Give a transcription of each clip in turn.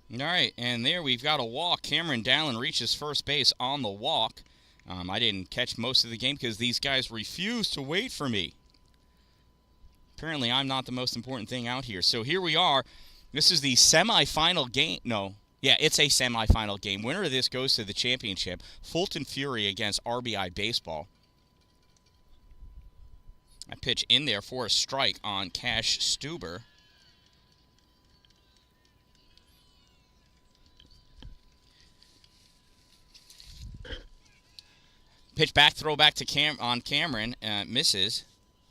All right, and there we've got a walk. Cameron Dallin reaches first base on the walk. I didn't catch most of the game because these guys refused to wait for me. Apparently, I'm not the most important thing out here. So here we are. This is the semifinal game. No. Yeah, it's a semifinal game. Winner of this goes to the championship. Fulton Fury against RBI Baseball. I pitch in there for a strike on Cash Stuber. Pitch back, throw back to Cameron, misses,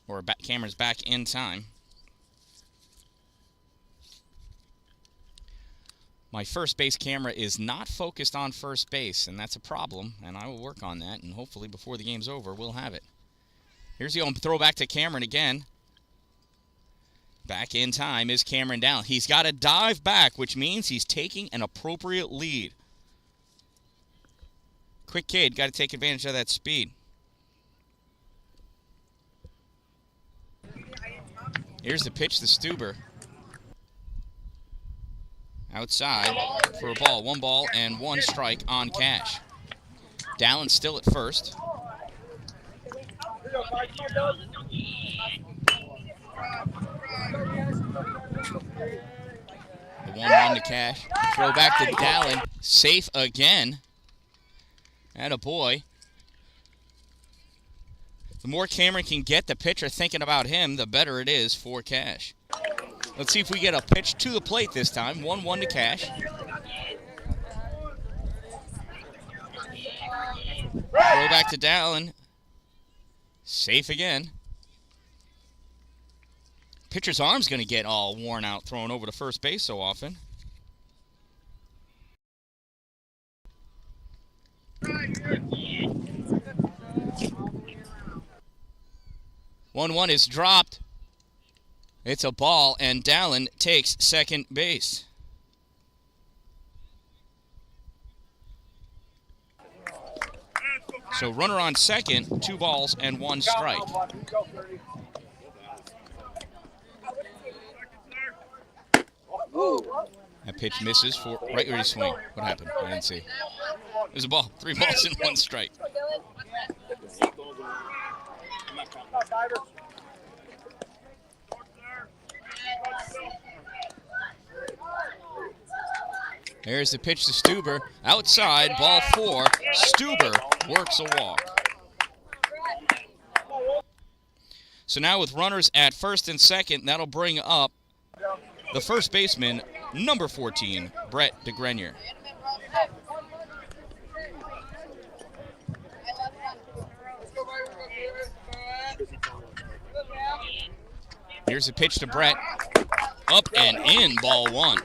or Cameron's back in time. My first base camera is not focused on first base, and that's a problem, and I will work on that, and hopefully before the game's over, we'll have it. Here's the throw back to Cameron again. Back in time is Cameron Dallin. He's got to dive back, which means he's taking an appropriate lead. Quick kid, got to take advantage of that speed. Here's the pitch to Stuber. Outside for a ball. 1 ball and 1 strike on Cash. Dallin still at first. The 1-1 to Cash. Throw back to Dallin. Safe again. Attaboy. The more Cameron can get the pitcher thinking about him, the better it is for Cash. Let's see if we get a pitch to the plate this time. 1-1 to Cash. Throw back to Dallin. Safe again. Pitcher's arm's going to get all worn out throwing over to first base so often. 1-1 is dropped. It's a ball, and Dallin takes second base. So runner on second, 2 balls and 1 strike. That pitch misses for right where he swing. What happened? I didn't see. There's a ball. 3 balls and 1 strike. There's the pitch to Stuber. Outside, ball 4. Stuber works a walk. So now with runners at first and second, that'll bring up the first baseman, number 14, Brett DeGrenier. Here's a pitch to Brett. Up and in, ball 1.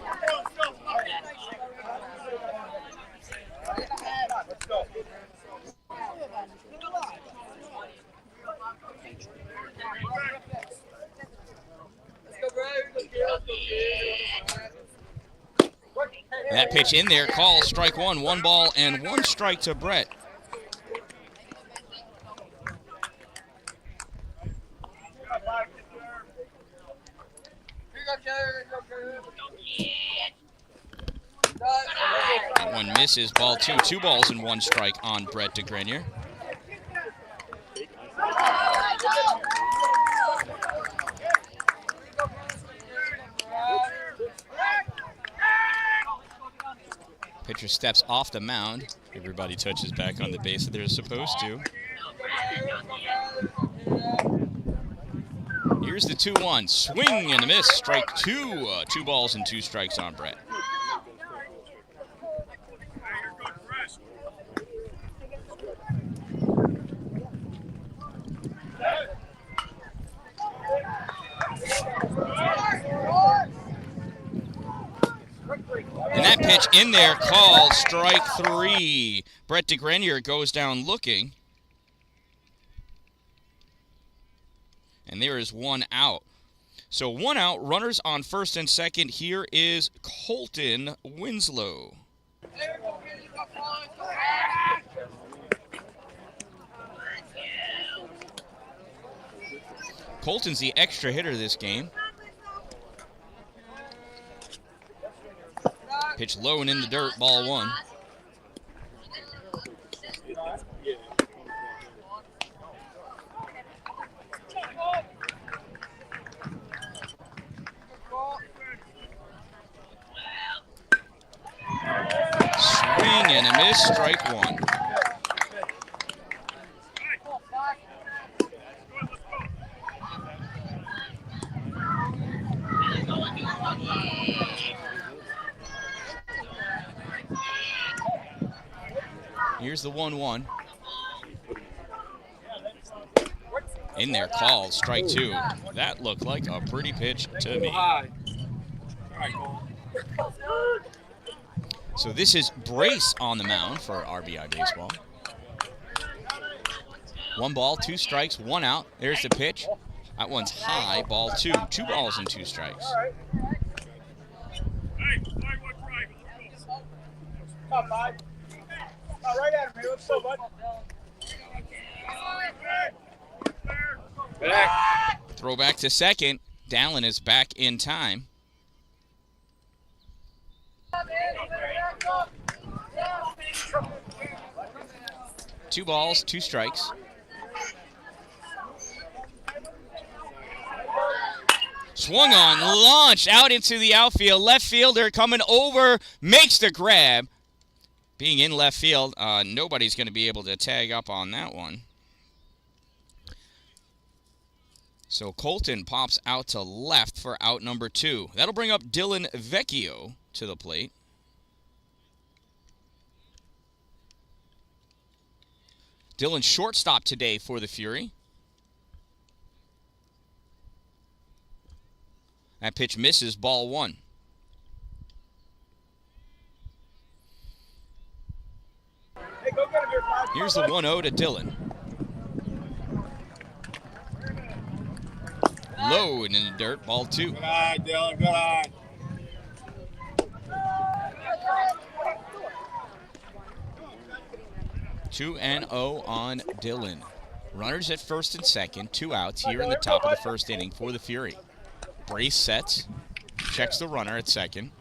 That pitch in there, call strike 1. 1 ball and 1 strike to Brett. That one misses, ball 2. 2 balls and 1 strike on Brett DeGrenier. Pitcher steps off the mound. Everybody touches back on the base that they're supposed to. Here's the 2-1. Swing and a miss. Strike 2. 2 balls and 2 strikes on Brett. And that pitch in there, called strike 3. Brett DeGrenier goes down looking. And there is 1 out. So 1 out, runners on first and second. Here is Colton Winslow. Colton's the extra hitter this game. Pitch low and in the dirt, ball 1. Swing and a miss, strike 1. Here's the 1-1. In there, called, strike 2. That looked like a pretty pitch to me. So this is Brace on the mound for RBI baseball. 1 ball, 2 strikes, 1 out. There's the pitch. That one's high, ball 2. 2 balls and 2 strikes. Right at him, let's go, bud. Back. Throw back to second. Dan-Dalin is back in time. Two balls, 2 strikes. Swung on, launched out into the outfield. Left fielder coming over, makes the grab. Being in left field, nobody's going to be able to tag up on that one. So Colton pops out to left for out number 2. That'll bring up Dylan Vecchio to the plate. Dylan shortstop today for the Fury. That pitch misses, ball 1. Here's the 1-0 to Dylan. Low and in the dirt, ball 2. Good eye, Dylan, good eye. Two and 0 on Dylan. Runners at first and second, 2 outs here in the top of the first inning for the Fury. Brace sets, checks the runner at second,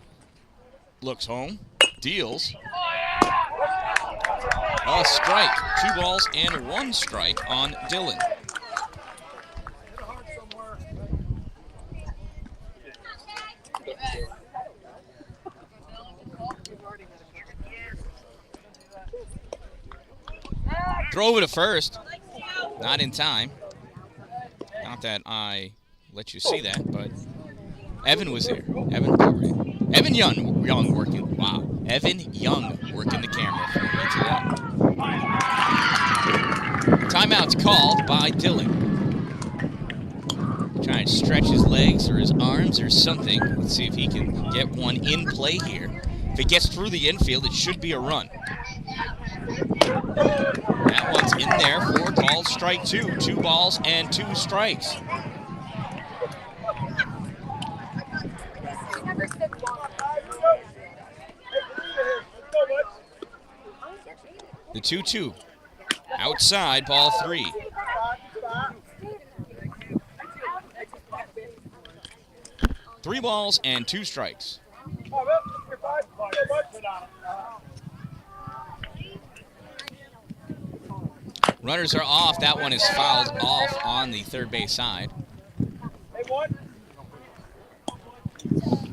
looks home, deals. A strike, 2 balls and 1 strike on Dylan. Throw over to first. Not in time. Not that I let you see that, but Evan was there. Evan covered it. Evan Young working. Wow. Evan Young working the camera for me today. Timeout's called by Dylan. Trying to stretch his legs or his arms or something. Let's see if he can get one in play here. If it gets through the infield, it should be a run. That one's in there for called strike 2. 2 balls and 2 strikes. The 2-2. Outside, ball 3. Three balls and 2 strikes. Runners are off. That one is fouled off on the third base side.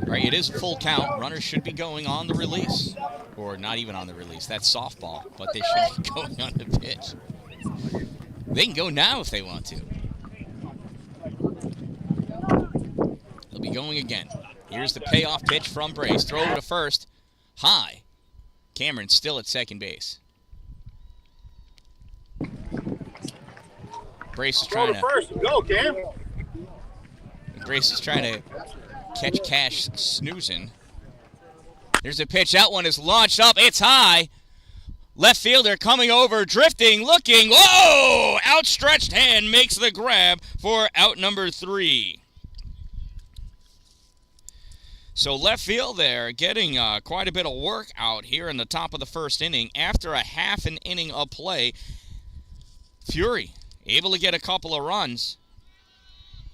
Right, it is full count. Runners should be going on the release. Or not even on the release. That's softball, but they should be going on the pitch. They can go now if they want to. They'll be going again. Here's the payoff pitch from Brace. Throw over to first. High. Cameron's still at second base. Brace is trying to... first. Go, Cam. Brace is trying to catch Cash snoozing. There's a pitch. That one is launched up. It's high. Left fielder coming over, drifting, looking. Whoa! Outstretched hand makes the grab for out number 3. So left field there getting quite a bit of work out here in the top of the first inning. After a half an inning of play, Fury able to get a couple of runs,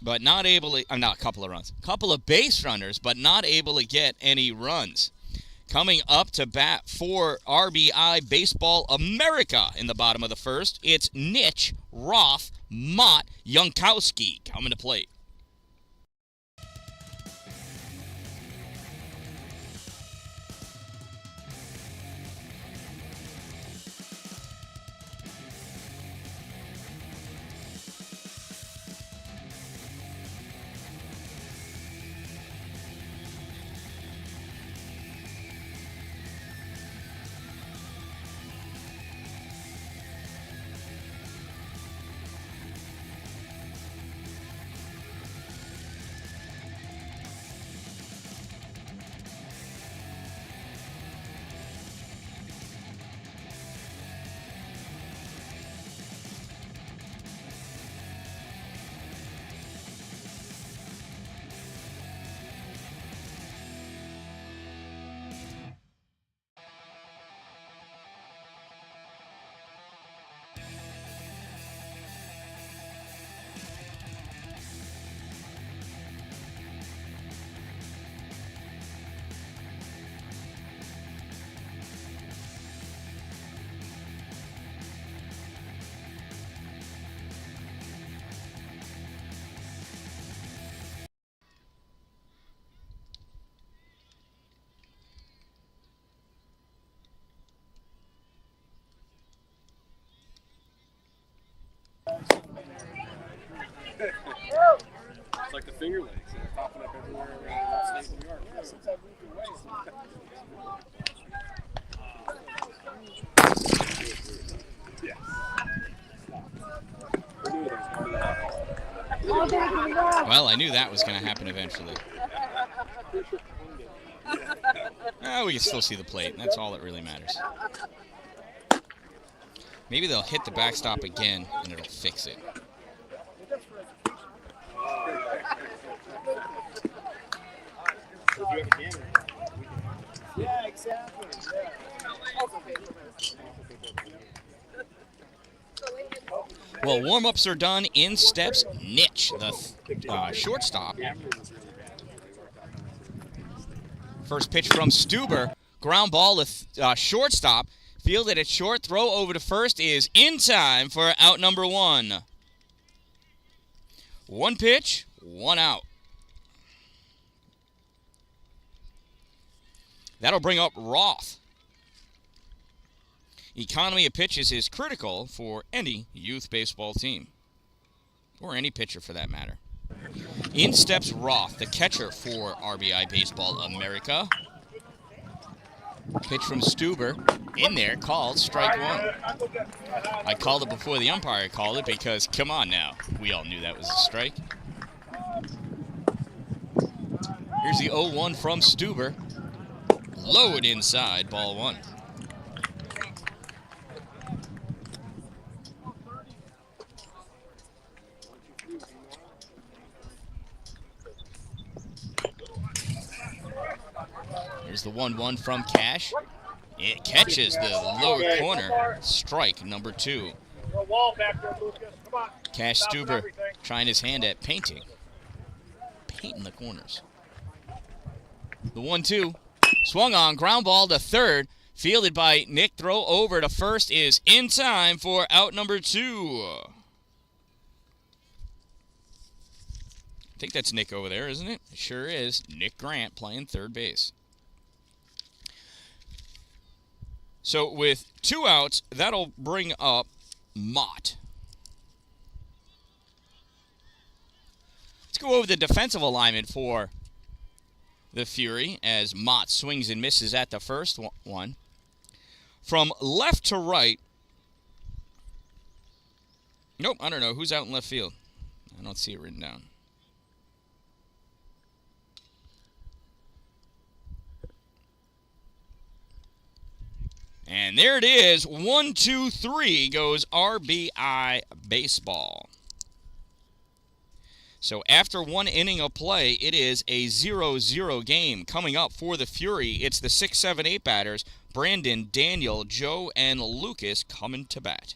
but not able to, not a couple of runs, couple of base runners, but not able to get any runs. Coming up to bat for RBI Baseball America in the bottom of the first, it's Nitch, Roth, Mott, Jankowski coming to plate. It's like the Finger Lakes. They're popping up everywhere around the state of New York. Well, I knew that was going to happen eventually. Oh, we can still see the plate. That's all that really matters. Maybe they'll hit the backstop again, and it'll fix it. Yeah, exactly. Well, warm-ups are done. In steps Nitch, the shortstop. First pitch from Stuber. Ground ball to shortstop. Fielded at short. Throw over to first is in time for out number one. One pitch, one out. That'll bring up Roth. Economy of pitches is critical for any youth baseball team, or any pitcher for that matter. In steps Roth, the catcher for RBI Baseball America. Pitch from Stuber, in there, called strike one. I called it before the umpire called it because, come on now, we all knew that was a strike. Here's the 0-1 from Stuber. Lowered inside, ball one. Here's the 1-1 from Cash. It catches the lower corner. Strike number two. Cash Stuber trying his hand at painting the corners. The 1-2. Swung on, ground ball to third. Fielded by Nick. Throw over to first is in time for out number two. I think that's Nick over there, isn't it? It sure is. Nick Grant playing third base. So with two outs, that'll bring up Mott. Let's go over the defensive alignment for the Fury as Mott swings and misses at the first one. From left to right. Nope, I don't know. Who's out in left field? I don't see it written down. And there it is. 1, 2, 3 goes RBI Baseball. So after one inning of play, it is a 0-0 game. Coming up for the Fury, it's the 6, 7, 8 batters. Brandon, Daniel, Joe, and Lucas coming to bat.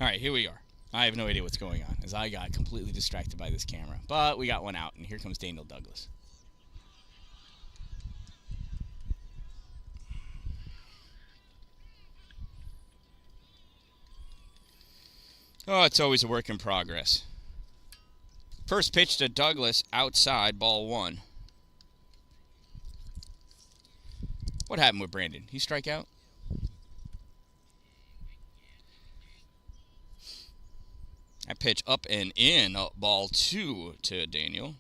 All right, here we are. I have no idea what's going on, as I got completely distracted by this camera. But we got one out, and here comes Daniel Douglas. Oh, it's always a work in progress. First pitch to Douglas, outside, ball 1. What happened with Brandon? He strike out? That pitch up and in, ball 2 to Daniel.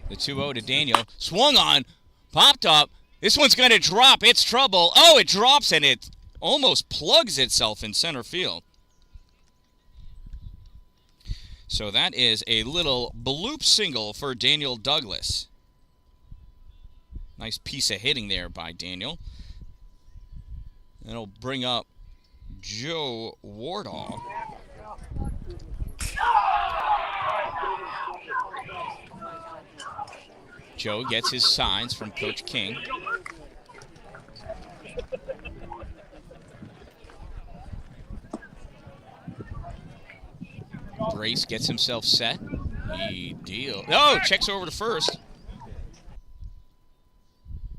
The 2-0 to Daniel. Swung on, popped up. This one's going to drop. It's trouble. Oh, it drops and it almost plugs itself in center field. So that is a little bloop single for Daniel Douglas. Nice piece of hitting there by Daniel. That'll bring up Joe Wardall. Joe gets his signs from Coach King. Brace gets himself set. He deals. Oh, checks over to first.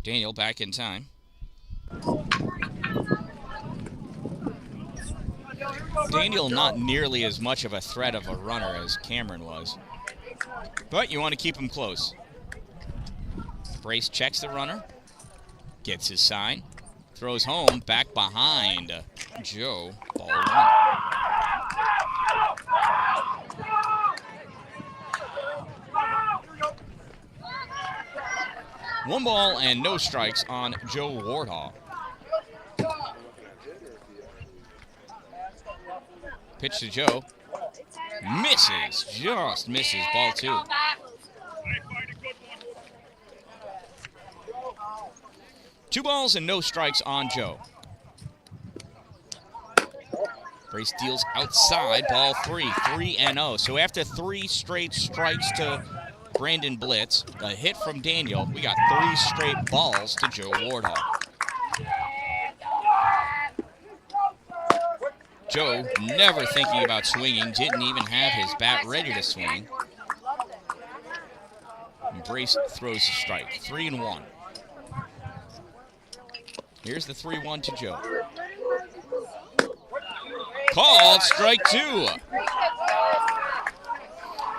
Daniel back in time. Daniel not nearly as much of a threat of a runner as Cameron was. But you want to keep him close. Brace checks the runner. Gets his sign. Throws home, back behind Joe. Ball 1. One ball and no strikes on Joe Wardall. Pitch to Joe. Misses. Just misses. Ball 2. Two balls and no strikes on Joe. Brace deals outside. Ball 3. 3-0. So after 3 straight strikes to Brandon Blitz, a hit from Daniel, we got 3 straight balls to Joe Wardall. Joe, never thinking about swinging, didn't even have his bat ready to swing. And Brace throws a strike. 3-1. Here's the 3-1 to Joe. Called strike 2.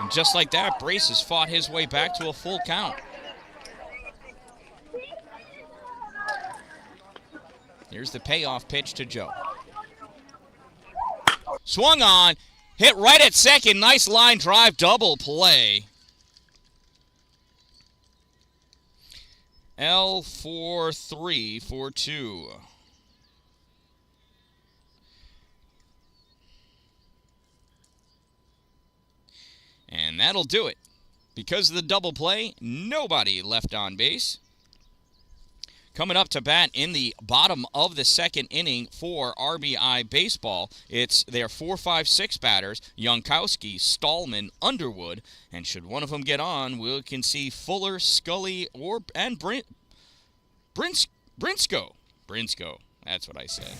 And just like that, Brace has fought his way back to a full count. Here's the payoff pitch to Joe. Swung on, hit right at second. Nice line drive, double play. L-4-3-4-2. And that'll do it. Because of the double play, nobody left on base. Coming up to bat in the bottom of the second inning for RBI baseball, it's their 4, 5, 6 batters, Jankowski, Stallman, Underwood, and should one of them get on, we can see Fuller, Scully, and Brinsko. Brinsko, that's what I said.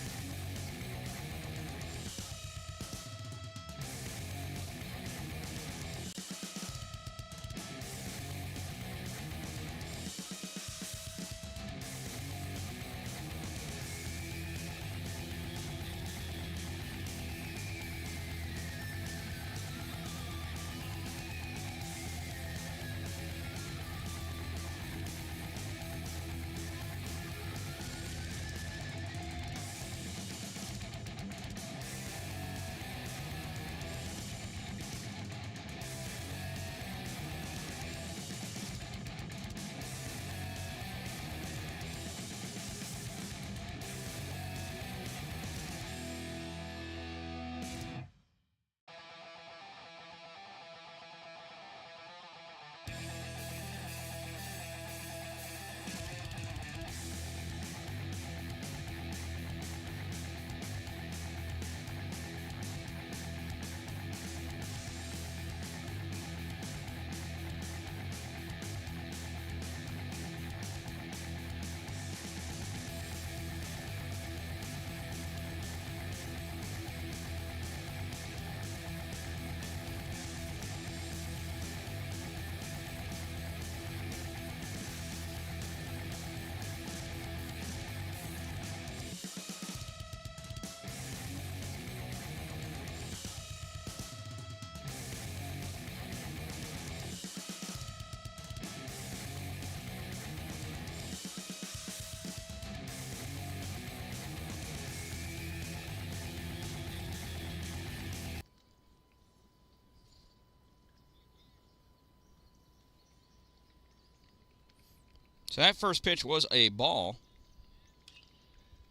So that first pitch was a ball.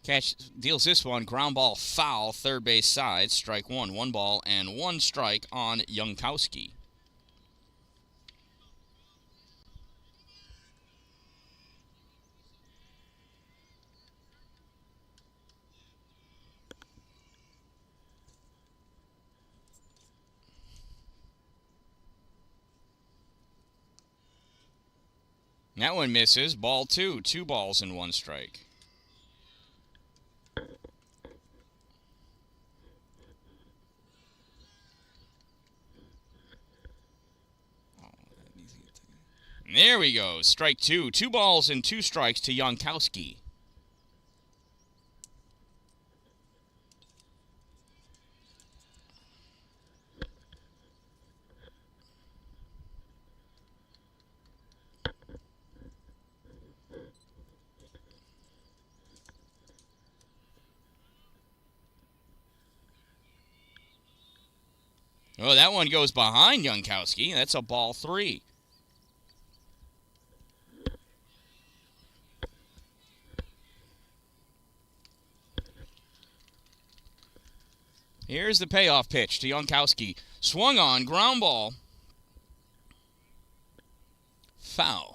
Catch deals this one, ground ball foul, third base side, strike one. 1 ball and 1 strike on Jankowski. That one misses. Ball 2. 2 balls and 1 strike. There we go. Strike 2. 2 balls and 2 strikes to Jankowski. Oh, that one goes behind Jankowski. That's a ball 3. Here's the payoff pitch to Jankowski. Swung on, ground ball. Foul.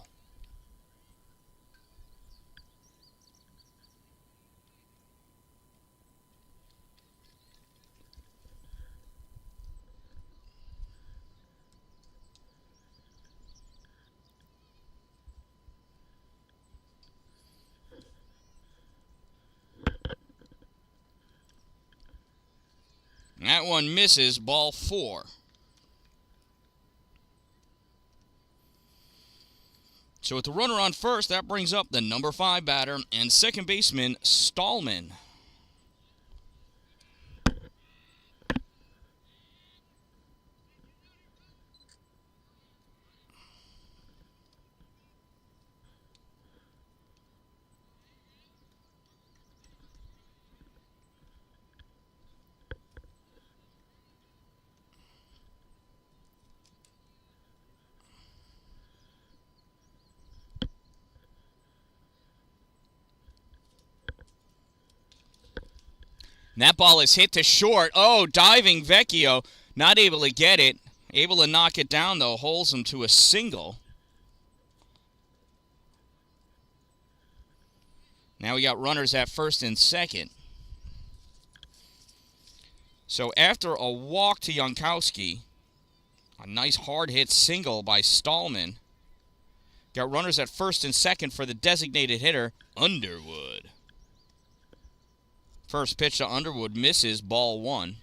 That one misses, ball 4. So with the runner on first, that brings up the number 5 batter and second baseman, Stallman. And that ball is hit to short. Oh, diving Vecchio. Not able to get it. Able to knock it down, though. Holds him to a single. Now we got runners at first and second. So after a walk to Jankowski, a nice hard hit single by Stallman. Got runners at first and second for the designated hitter, Underwood. First pitch to Underwood misses, ball 1.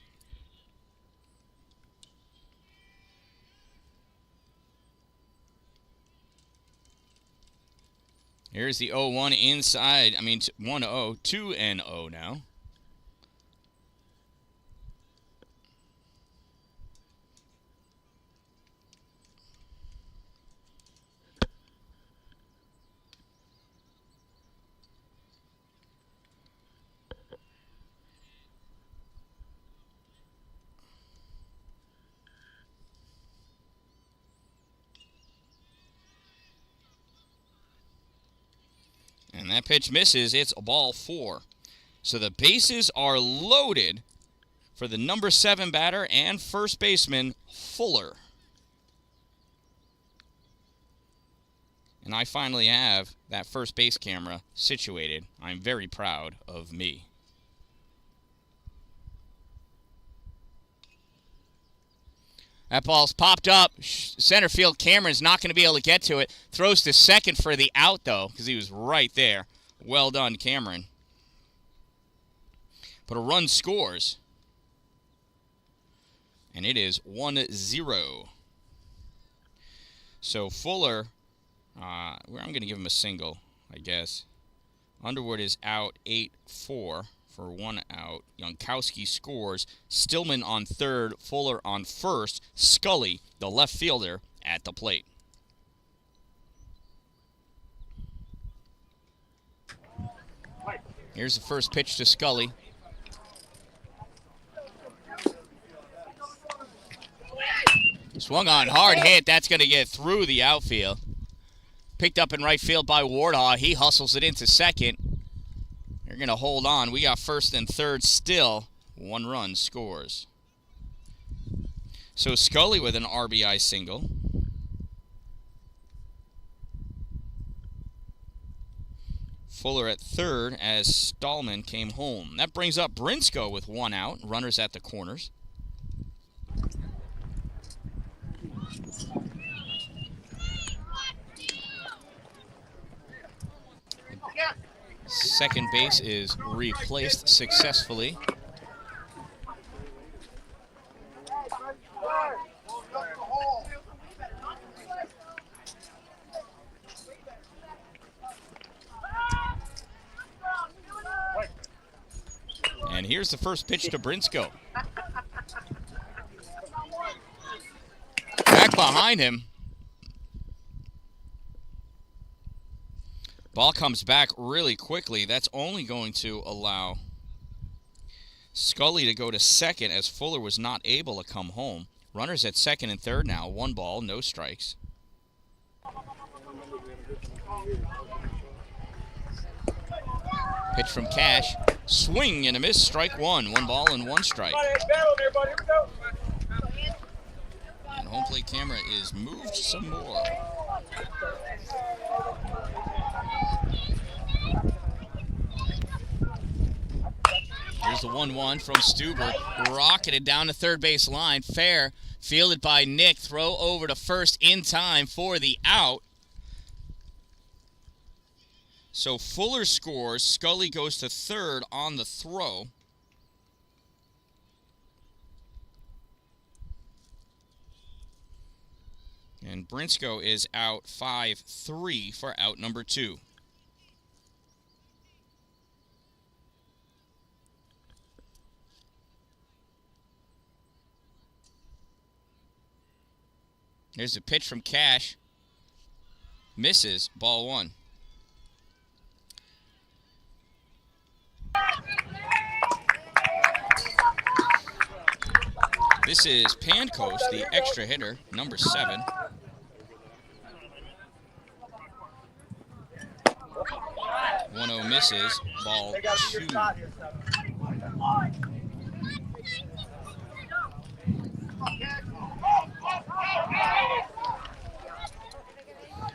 Here's the 0-1 inside. 1-0, 2-0 now. And that pitch misses. It's a ball 4. So the bases are loaded for the number 7 batter and first baseman, Fuller. And I finally have that first base camera situated. I'm very proud of me. That ball's popped up. Center field, Cameron's not going to be able to get to it. Throws to second for the out, though, because he was right there. Well done, Cameron. But a run scores. And it is 1-0. So Fuller, I'm going to give him a single, I guess. Underwood is out 8-4. For 1 out. Jankowski scores. Stillman on third. Fuller on first. Scully, the left fielder, at the plate. Here's the first pitch to Scully. Swung on, hard hit. That's going to get through the outfield. Picked up in right field by Wardhaw. He hustles it into second. They're going to hold on. We got first and third still. 1 run scores. So Scully with an RBI single. Fuller at third as Stallman came home. That brings up Brinsko with 1 out. Runners at the corners. Second base is replaced successfully. And here's the first pitch to Brinsko. Back behind him. Ball comes back really quickly. That's only going to allow Scully to go to second as Fuller was not able to come home. Runners at second and third now. 1 ball, no strikes. Pitch from Cash. Swing and a miss. Strike 1. 1 ball and 1 strike. And home plate camera is moved some more. Here's the 1-1 from Stuber. Rocketed down the third base line. Fair. Fielded by Nick. Throw over to first in time for the out. So Fuller scores. Scully goes to third on the throw. And Brinsko is out 5-3 for out number 2. There's a pitch from Cash. Misses. Ball 1. This is Pancoast, the extra hitter, number 7. One-oh misses. Ball 2.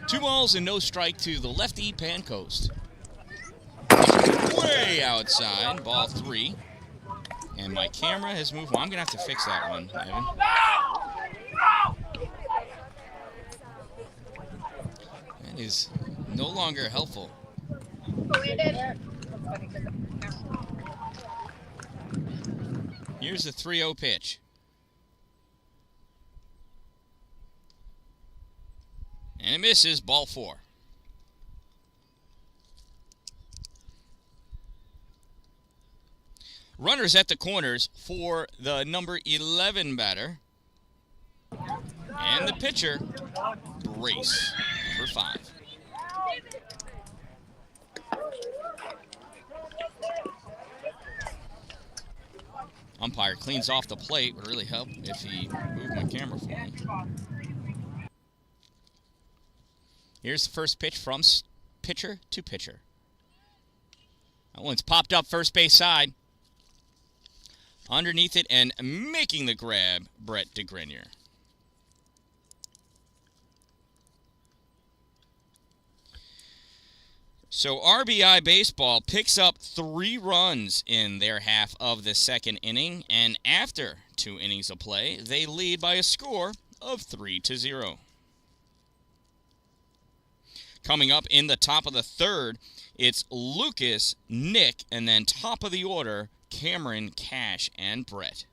Two balls and no strike to the lefty Pancoast. Way outside, ball 3. And my camera has moved. Well, I'm going to have to fix that one, Evan. That is no longer helpful. Here's the 3-0 pitch. And it misses, ball 4. Runners at the corners for the number 11 batter. And the pitcher, Brace, number 5. Umpire cleans off the plate. Would really help if he moved my camera for me. Here's the first pitch from pitcher to pitcher. That one's popped up first base side. Underneath it and making the grab, Brett DeGrenier. So RBI Baseball picks up 3 runs in their half of the second inning, and after 2 innings of play, they lead by a score of 3-0. Coming up in the top of the third, it's Lucas, Nick, and then top of the order, Cameron, Cash, and Brett.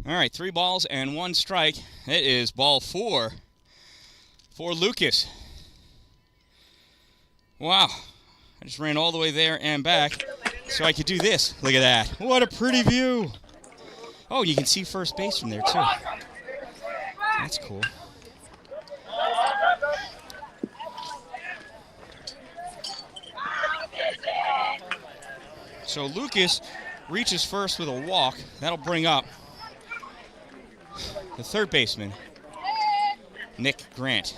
All right, 3 balls and 1 strike. It is ball 4 for Lucas. Wow. I just ran all the way there and back so I could do this. Look at that. What a pretty view. Oh, you can see first base from there, too. That's cool. So Lucas reaches first with a walk. That'll bring up the third baseman, Nick Grant.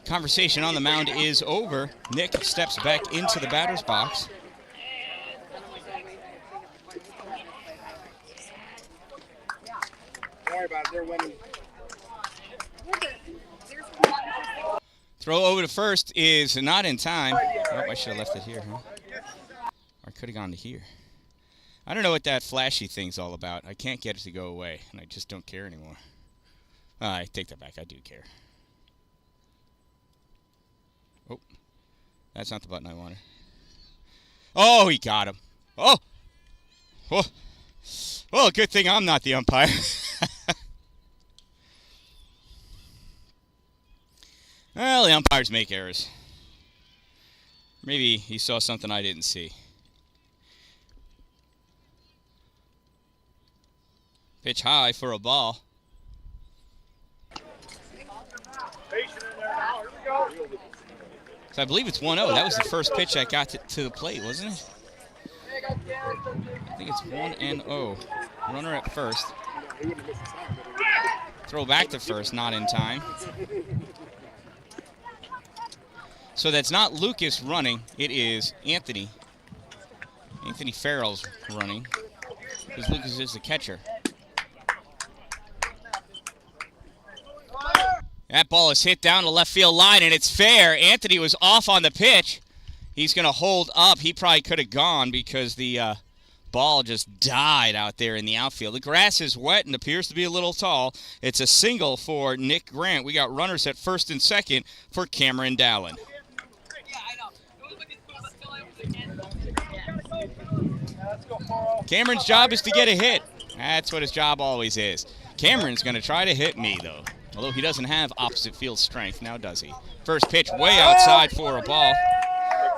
Conversation on the mound is over. Nick steps back into the batter's box. Don't worry about it. They're winning. Throw over to first is not in time. Oh, I should have left it here, huh? Or I could have gone to here. I don't know what that flashy thing's all about. I can't get it to go away, and I just don't care anymore. I take that back. I do care. Oh, that's not the button I wanted. Oh, he got him. Oh! Oh! Well, good thing I'm not the umpire. Well, the umpires make errors. Maybe he saw something I didn't see. Pitch high for a ball. So I believe it's 1-0. That was the first pitch that got to the plate, wasn't it? I think it's 1-0. Runner at first. Throw back to first, not in time. So that's not Lucas running. It is Anthony. Anthony Farrell's running. Because Lucas is the catcher. That ball is hit down the left field line, and it's fair. Anthony was off on the pitch. He's going to hold up. He probably could have gone because the ball just died out there in the outfield. The grass is wet and appears to be a little tall. It's a single for Nick Grant. We got runners at first and second for Cameron Dalin. Cameron's job is to get a hit. That's what his job always is. Cameron's going to try to hit me, though. Although he doesn't have opposite field strength, now does he? First pitch way outside for a ball.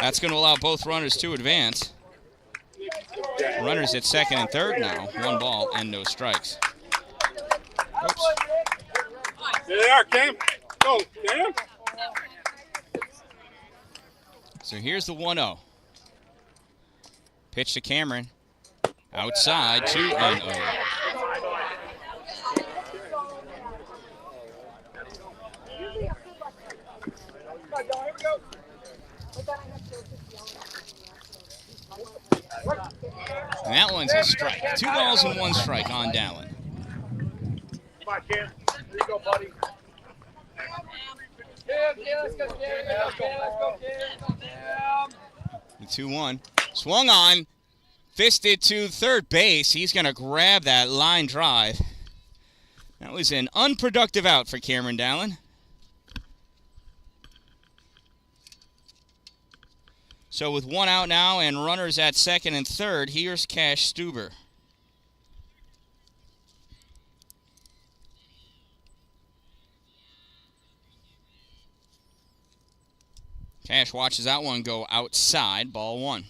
That's going to allow both runners to advance. Runners at second and third now. 1 ball and no strikes. Oops. There they are, Cam. Go, Cam. So here's the 1-0. Pitch to Cameron. Outside, 2-0. And that one's a strike. 2 balls and 1 strike on Dalin. Come on, Cam. There you go, buddy. Let's go, The 2-1. Swung on. Fisted to third base. He's going to grab that line drive. That was an unproductive out for Cameron Dalin. So with 1 out now and runners at second and third, here's Cash Stuber. Cash watches that one go outside, ball 1.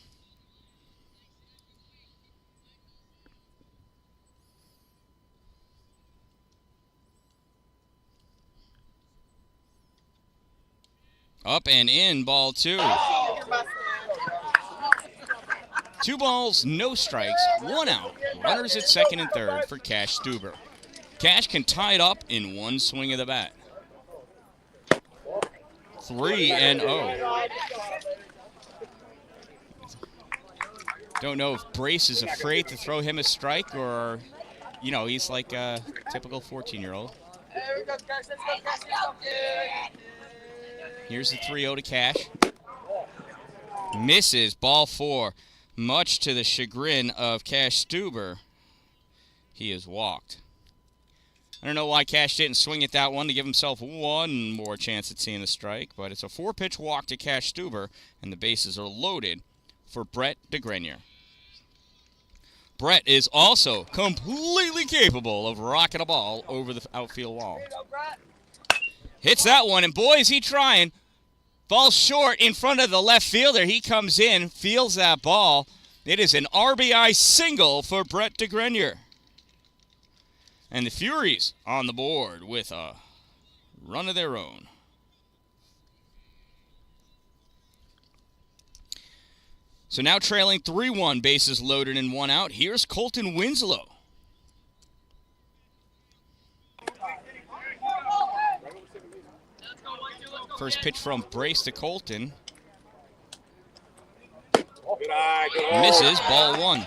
Up and in, ball 2. 2 balls, no strikes, 1 out. Runners at second and third for Cash Stuber. Cash can tie it up in 1 swing of the bat. 3-0. Don't know if Brace is afraid to throw him a strike or, you know, he's like a typical 14-year-old. Here's the 3-0 to Cash. Misses, ball 4. Much to the chagrin of Cash Stuber. He is walked. I don't know why Cash didn't swing at that one to give himself one more chance at seeing a strike, but it's a 4-pitch walk to Cash Stuber, and the bases are loaded for Brett DeGrenier. Brett is also completely capable of rocking a ball over the outfield wall. Hits that one, and boy, is he trying. Falls short in front of the left fielder. He comes in, feels that ball. It is an RBI single for Brett DeGrenier. And the Furies on the board with a run of their own. So now trailing 3-1, bases loaded and 1 out. Here's Colton Winslow. First pitch from Brace to Colton. Misses, ball 1.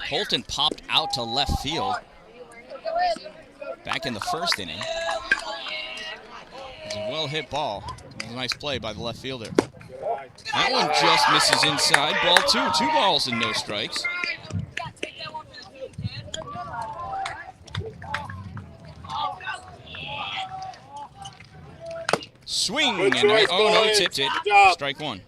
Colton popped out to left field back in the first inning. It was a well-hit ball. It was a nice play by the left fielder. That one just misses inside. Ball 2. 2 balls and no strikes. Swing. And oh, no, he tipped it. Strike 1.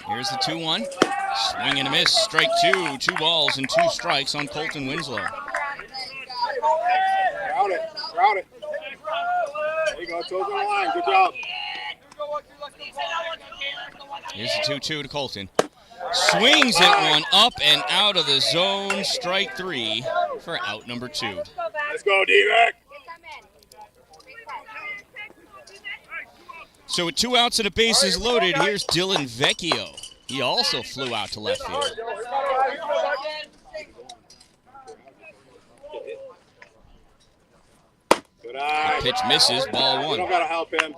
Here's the 2-1. Swing and a miss. Strike 2. 2 balls and 2 strikes on Colton Winslow. Route it. There you go. Toes on the line. Good job. Here's the 2-2 to Colton. Swings it one up and out of the zone. Strike 3 for out number 2. Let's go, D-Mac. So with 2 outs and a bases loaded, here's Dylan Vecchio. He also flew out to left field. Good eye. Pitch misses, ball You 1. don't got to help him.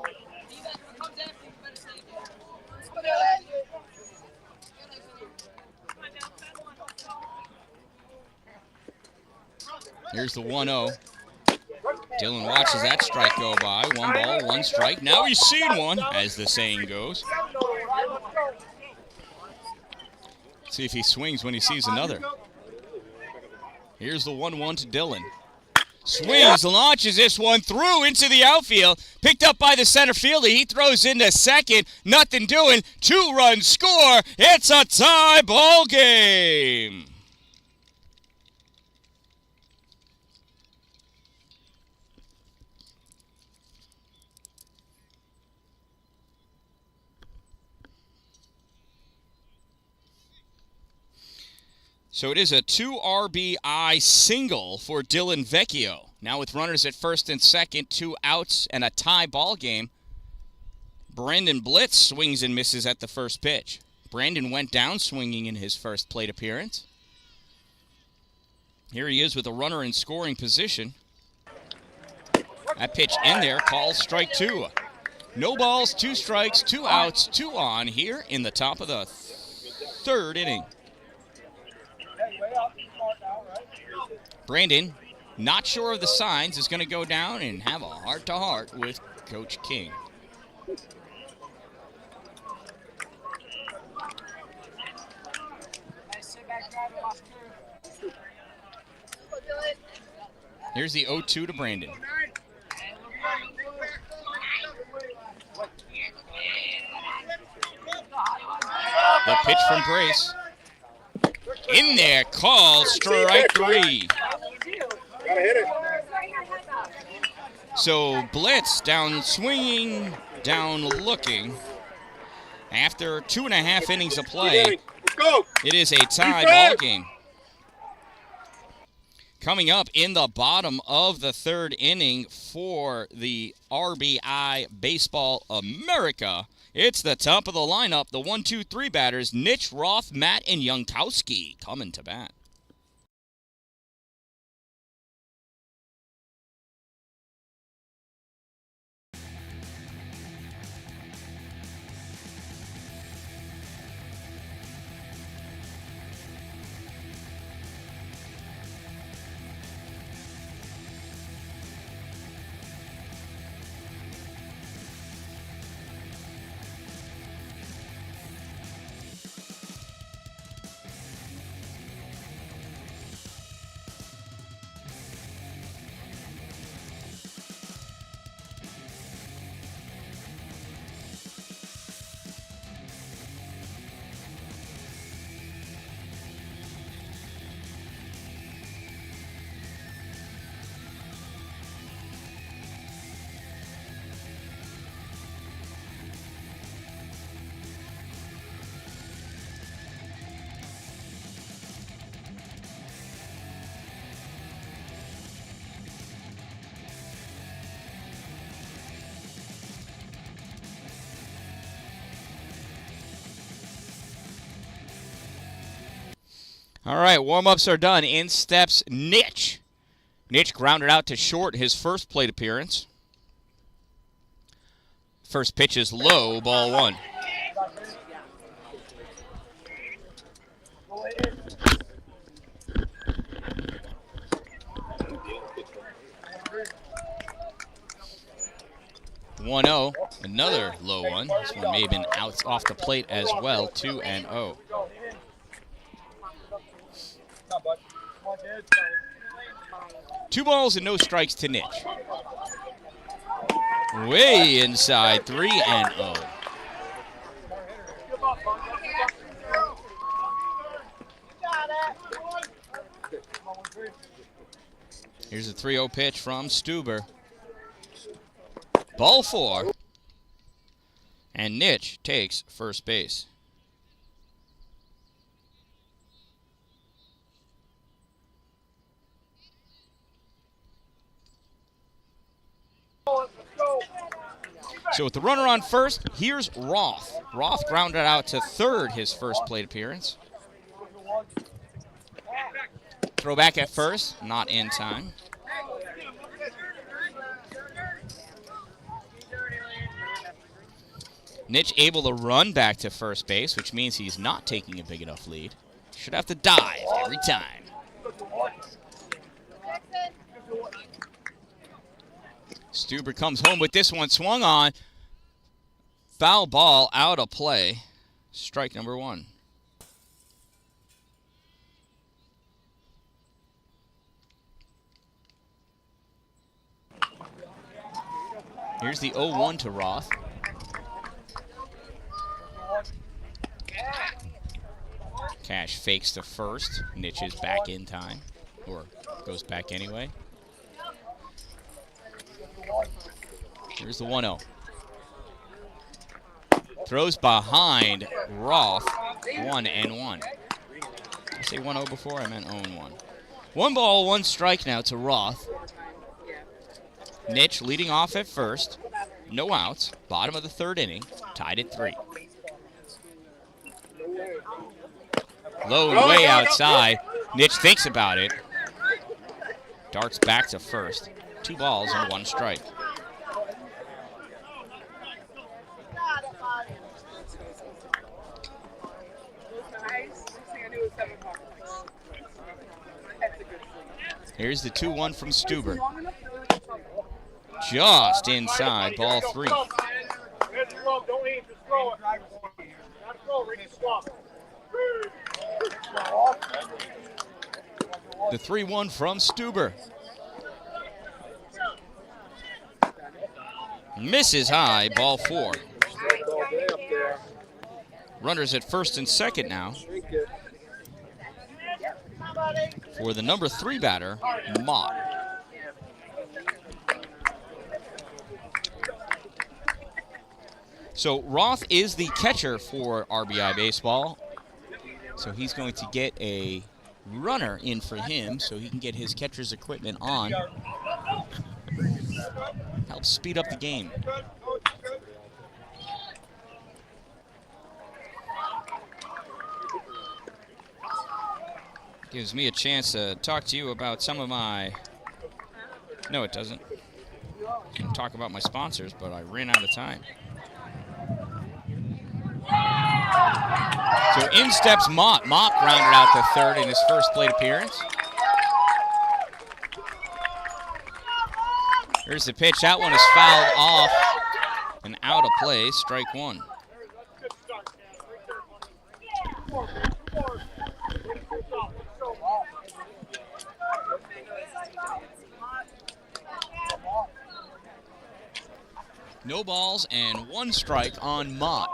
Here's the 1-0. Dylan watches that strike go by. 1 ball, 1 strike. Now he's seen one, as the saying goes. See if he swings when he sees another. Here's the 1-1 to Dylan. Swings, launches this one through into the outfield. Picked up by the center fielder. He throws into second. Nothing doing. 2-run score. It's a tie ball game. So it is a 2 RBI single for Dylan Vecchio. Now with runners at first and second, 2 outs, and a tie ball game. Brandon Blitz swings and misses at the first pitch. Brandon went down swinging in his first plate appearance. Here he is with a runner in scoring position. That pitch in there, calls strike 2. No balls, 2 strikes, 2 outs, 2 on here in the top of the 3rd inning. Brandon, not sure of the signs, is going to go down and have a heart-to-heart with Coach King. Here's the 0-2 to Brandon. The pitch from Brace. In there, call strike 3. Gotta hit it. So Blitz down swinging, down looking. After 2.5 innings of play, Let's go. it is a tie ball game. Coming up in the bottom of the 3rd inning for the RBI Baseball America, it's the top of the lineup, the 1-2-3 batters, Nitch, Roth, Matt, and Jankowski coming to bat. All right, warm-ups are done. In steps Nitch. Nitch grounded out to short his first plate appearance. First pitch is low, ball 1. (1-0), another low one. This one may have been out off the plate as well. 2-0. 2 balls and no strikes to Nitch. Way inside, 3-0. Here's a 3-0 pitch from Stuber. Ball 4. And Nitch takes first base. So with the runner on first, here's Roth. Roth grounded out to third his first plate appearance. Throw back at first, not in time. Nitch able to run back to first base, which means he's not taking a big enough lead. Should have to dive every time. Stuber comes home with this one, swung on. Foul ball out of play. Strike number 1. Here's the 0-1 to Roth. Cash fakes to first. Nitch is back in time, or goes back anyway. Here's the 1-0. Throws behind Roth. 1-1. Did I say 1-0 before? I meant 0-1. 1 ball, 1 strike now to Roth. Nitch leading off at first. No outs. Bottom of the 3rd inning. Tied at 3. Low and way outside. Nitch thinks about it. Darts back to first. 2 balls and 1 strike. Here's the 2-1 from Stuber. Just inside, ball 3. The 3-1 from Stuber. Misses high, ball 4. Runners at first and second now. For the number 3 batter, Mott. So Roth is the catcher for RBI baseball. So he's going to get a runner in for him so he can get his catcher's equipment on. Help speed up the game. Gives me a chance to talk to you about some of my... No, it doesn't. I can talk about my sponsors, but I ran out of time. So in steps Mott. Mott grounded out to third in his first plate appearance. Here's the pitch. That one is fouled off and out of play. Strike 1. No balls and 1 strike on Mott.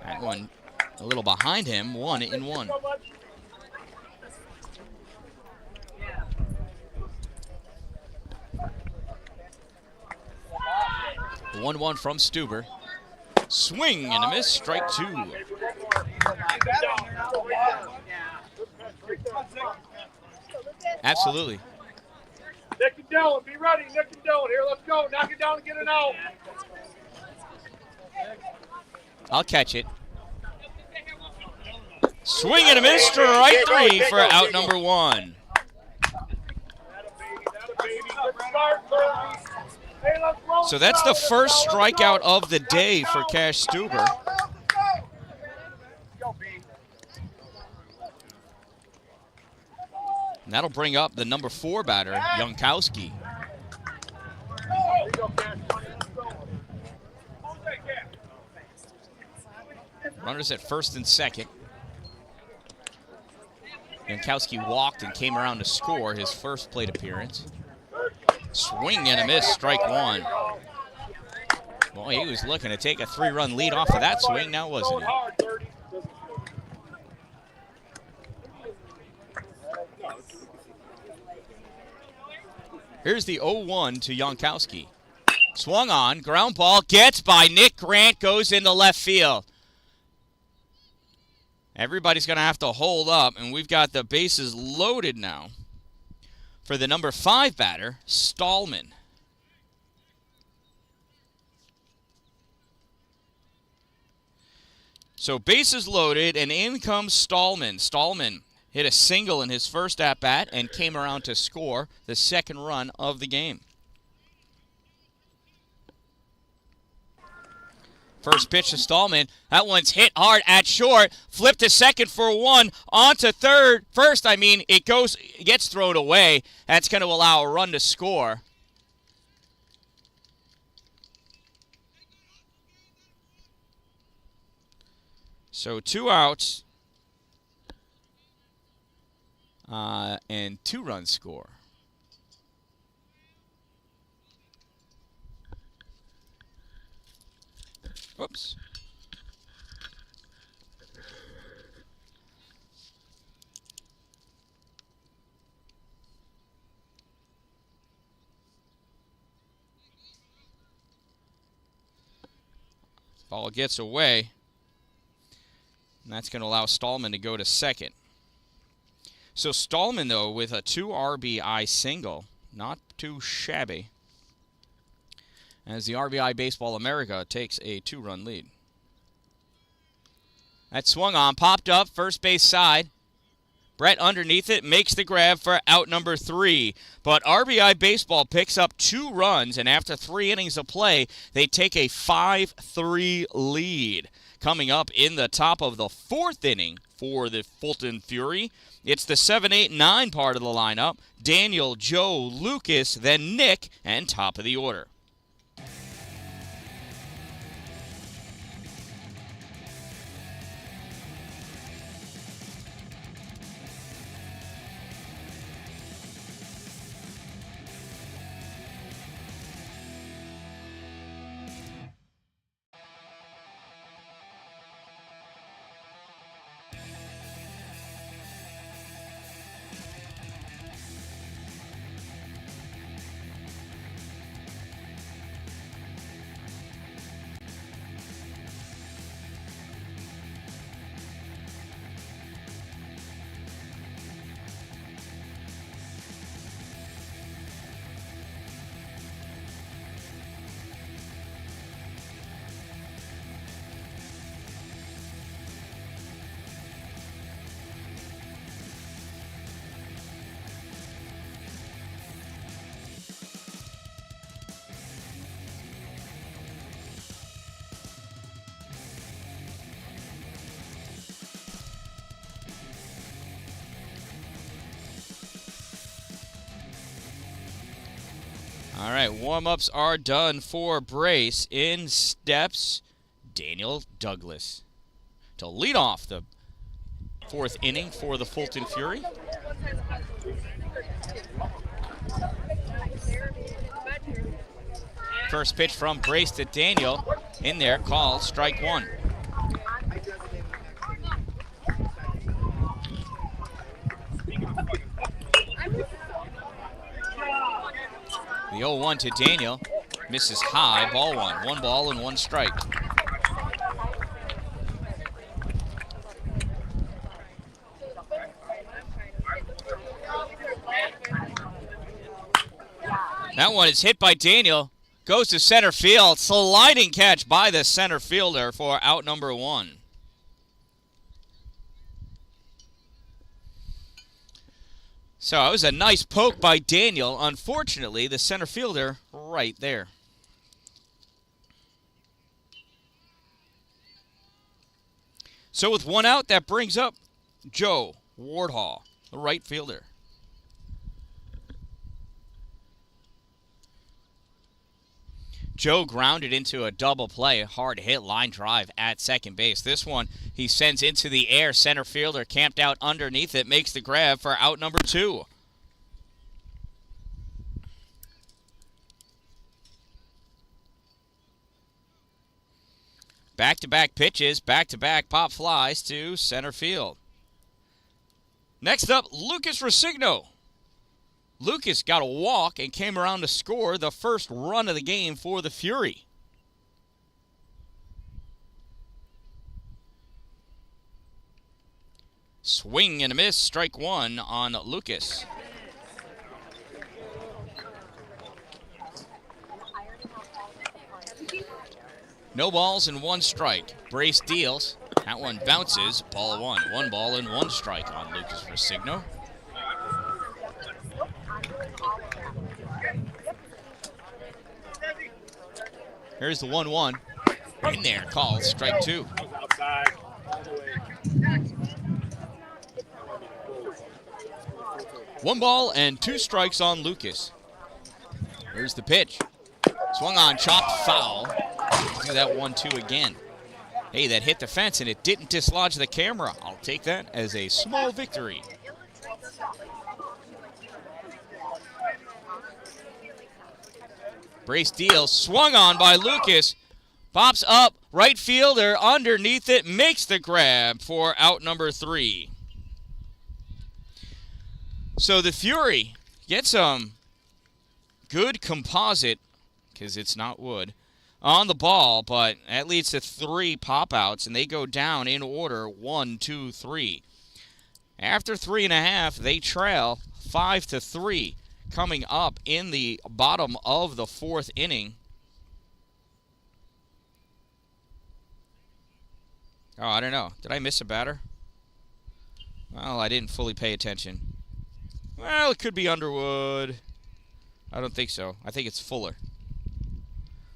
That one a little behind him, 1-1. 1-1 from Stuber. Swing and a miss, strike 2. Absolutely. Nick and Dylan, be ready. Nick and Dylan, here, let's go. Knock it down and get it out. I'll catch it. Swing and a miss, strike three for out number one. So that's the first strikeout of the day for Cash Stuber. And that'll bring up the number 4 batter, Jankowski. Runners at first and second. Jankowski walked and came around to score his first plate appearance. Swing and a miss, strike one. Boy, he was looking to take a 3-run lead off of that swing, now wasn't it? Here's the 0-1 to Jankowski. Swung on, ground ball, gets by Nick Grant, goes into left field. Everybody's going to have to hold up, and we've got the bases loaded now for the number 5 batter, Stallman. So bases loaded, and in comes Stallman. Stallman hit a single in his first at-bat and came around to score the second run of the game. First pitch to Stallman. That one's hit hard at short. Flip to second for one. On to third. First, it gets thrown away. That's going to allow a run to score. So 2 outs and 2-run score. Whoops. Ball gets away. And that's going to allow Stallman to go to second. So Stallman, though, with a 2 RBI single, not too shabby, as the RBI Baseball America takes a 2-run lead. That swung on, popped up, first base side. Brett underneath it, makes the grab for out number 3. But RBI Baseball picks up 2 runs, and after 3 innings of play, they take a 5-3 lead. Coming up in the top of the 4th inning for the Fulton Fury, it's the 7, 8, 9 part of the lineup. Daniel, Joe, Lucas, then Nick, and top of the order. All right, warm-ups are done for Brace. In steps Daniel Douglas to lead off the 4th inning for the Fulton Fury. First pitch from Brace to Daniel. In there, called strike 1. The 0-1 to Daniel. Misses high, ball 1. 1 ball and 1 strike. That one is hit by Daniel. Goes to center field. Sliding catch by the center fielder for out number 1. So it was a nice poke by Daniel. Unfortunately, the center fielder right there. So with one out, that brings up Joe Wardhall, the right fielder. Joe grounded into a double play, hard hit line drive at second base. This one he sends into the air. Center fielder camped out underneath it, makes the grab for out number 2. Back-to-back pitches, back-to-back pop flies to center field. Next up, Lucas Resigno. Lucas got a walk and came around to score the first run of the game for the Fury. Swing and a miss, strike 1 on Lucas. No balls and 1 strike. Brace deals. That one bounces. Ball 1. 1 ball and 1 strike on Lucas Resigno. Here's the 1-1. In there, called strike 2. One ball and 2 strikes on Lucas. Here's the pitch. Swung on, chopped, foul. Do that 1-2 again. Hey, that hit the fence and it didn't dislodge the camera. I'll take that as a small victory. Brace deal, swung on by Lucas. Pops up, right fielder underneath it, makes the grab for out number 3. So the Fury get some good composite, because it's not wood, on the ball, but that leads to 3 pop-outs, and they go down in order 1, 2, 3. After 3.5, they trail 5-3, coming up in the bottom of the 4th inning. Oh, I don't know. Did I miss a batter? Well, I didn't fully pay attention. Well, it could be Underwood. I don't think so. I think it's Fuller.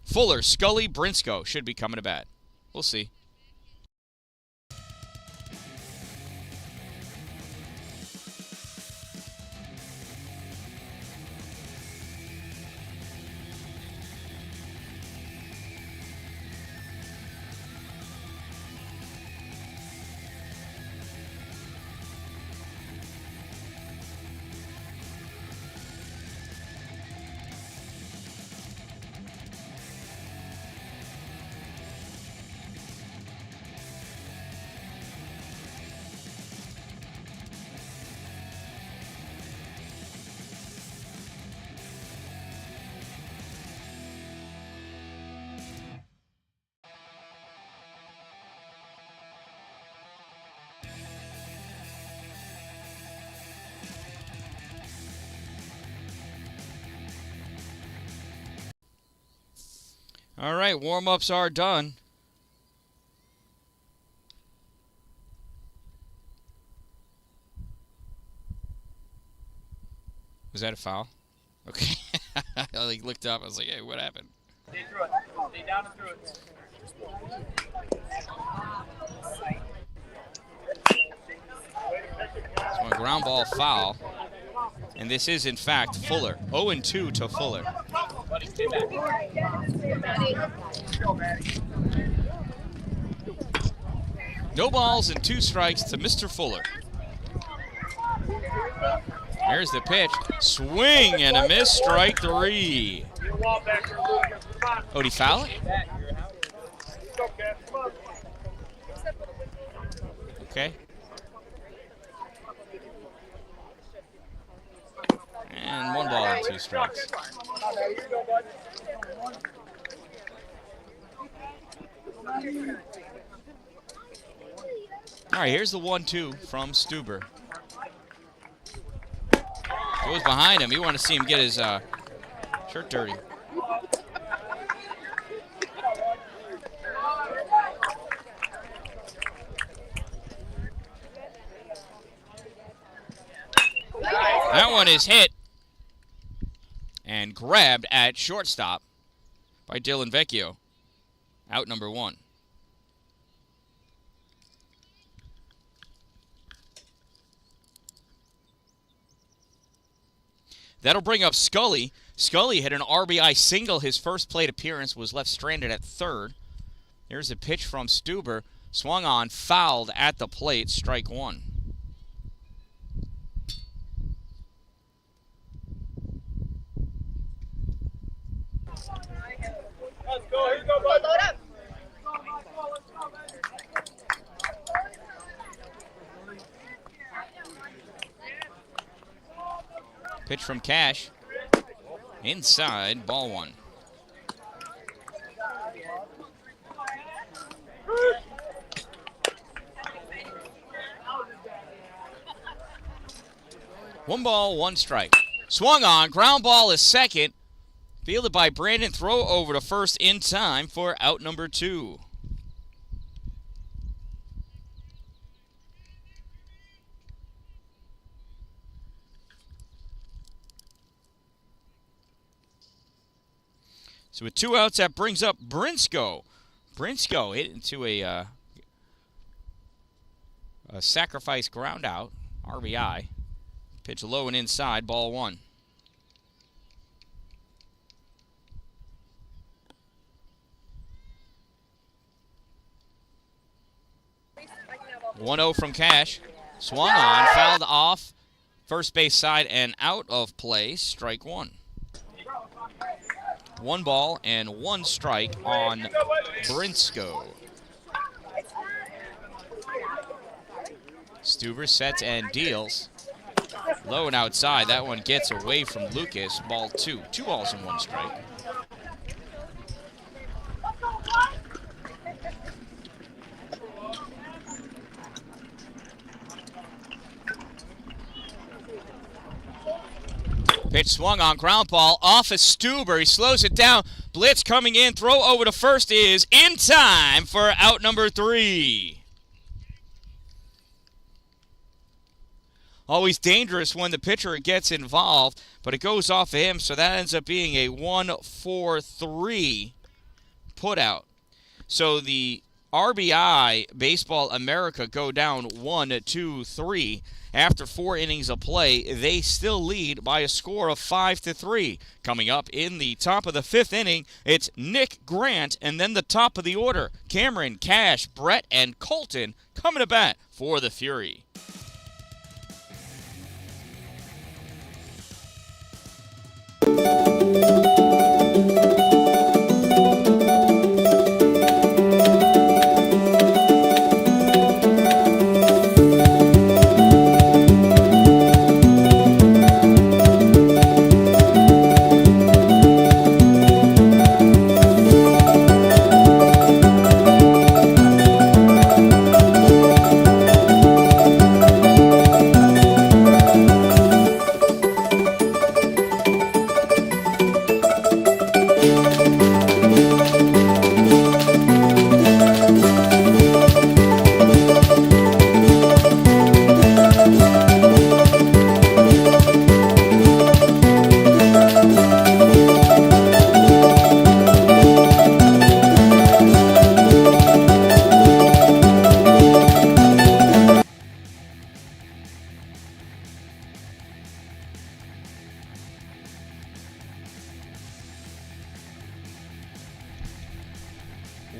Fuller, Scully, Brinsko should be coming to bat. We'll see. All right, warm-ups are done. Was that a foul? Okay. I looked up. I was like, hey, what happened? Stay through it. Stay down and through it. It's one ground ball foul. And this is, in fact, Fuller. 0-2 to Fuller. Buddy, stay back. No balls and 2 strikes to Mr. Fuller. There's the pitch. Swing and a miss, strike 3. Oh, did he foul it? Okay. And 1 ball and 2 strikes. All right, here's the 1-2 from Stuber. Goes behind him. You want to see him get his shirt dirty. That one is hit and grabbed at shortstop by Dylan Vecchio. Out number 1. That'll bring up Scully. Scully hit an RBI single. His first plate appearance, was left stranded at third. There's a pitch from Stuber. Swung on, fouled at the plate, strike 1. Let's go. Here you go, bud. Load up. Pitch from Cash. Inside, ball 1. One ball, 1 strike. Swung on, ground ball is second. Fielded by Brandon, throw over to first in time for out number 2. So with 2 outs, that brings up Brinsko. Brinsko hit into a sacrifice ground out, RBI. Pitch low and inside, ball 1. 1-0 from Cash. Swung on, fouled off, first base side and out of play, strike 1. 1 ball and 1 strike on Brinsko. Stuber sets and deals. Low and outside. That one gets away from Lucas. Ball 2. 2 balls and 1 strike. Pitch swung on, ground ball off of Stuber. He slows it down. Blitz coming in. Throw over to first is in time for out number 3. Always dangerous when the pitcher gets involved, but it goes off of him, so that ends up being a 1-4-3 putout. So the RBI Baseball America go down 1-2-3. After 4 innings of play, they still lead by a score of 5-3. Coming up in the top of the 5th inning, it's Nick Grant, and then the top of the order, Cameron, Cash, Brett, and Colton coming to bat for the Fury.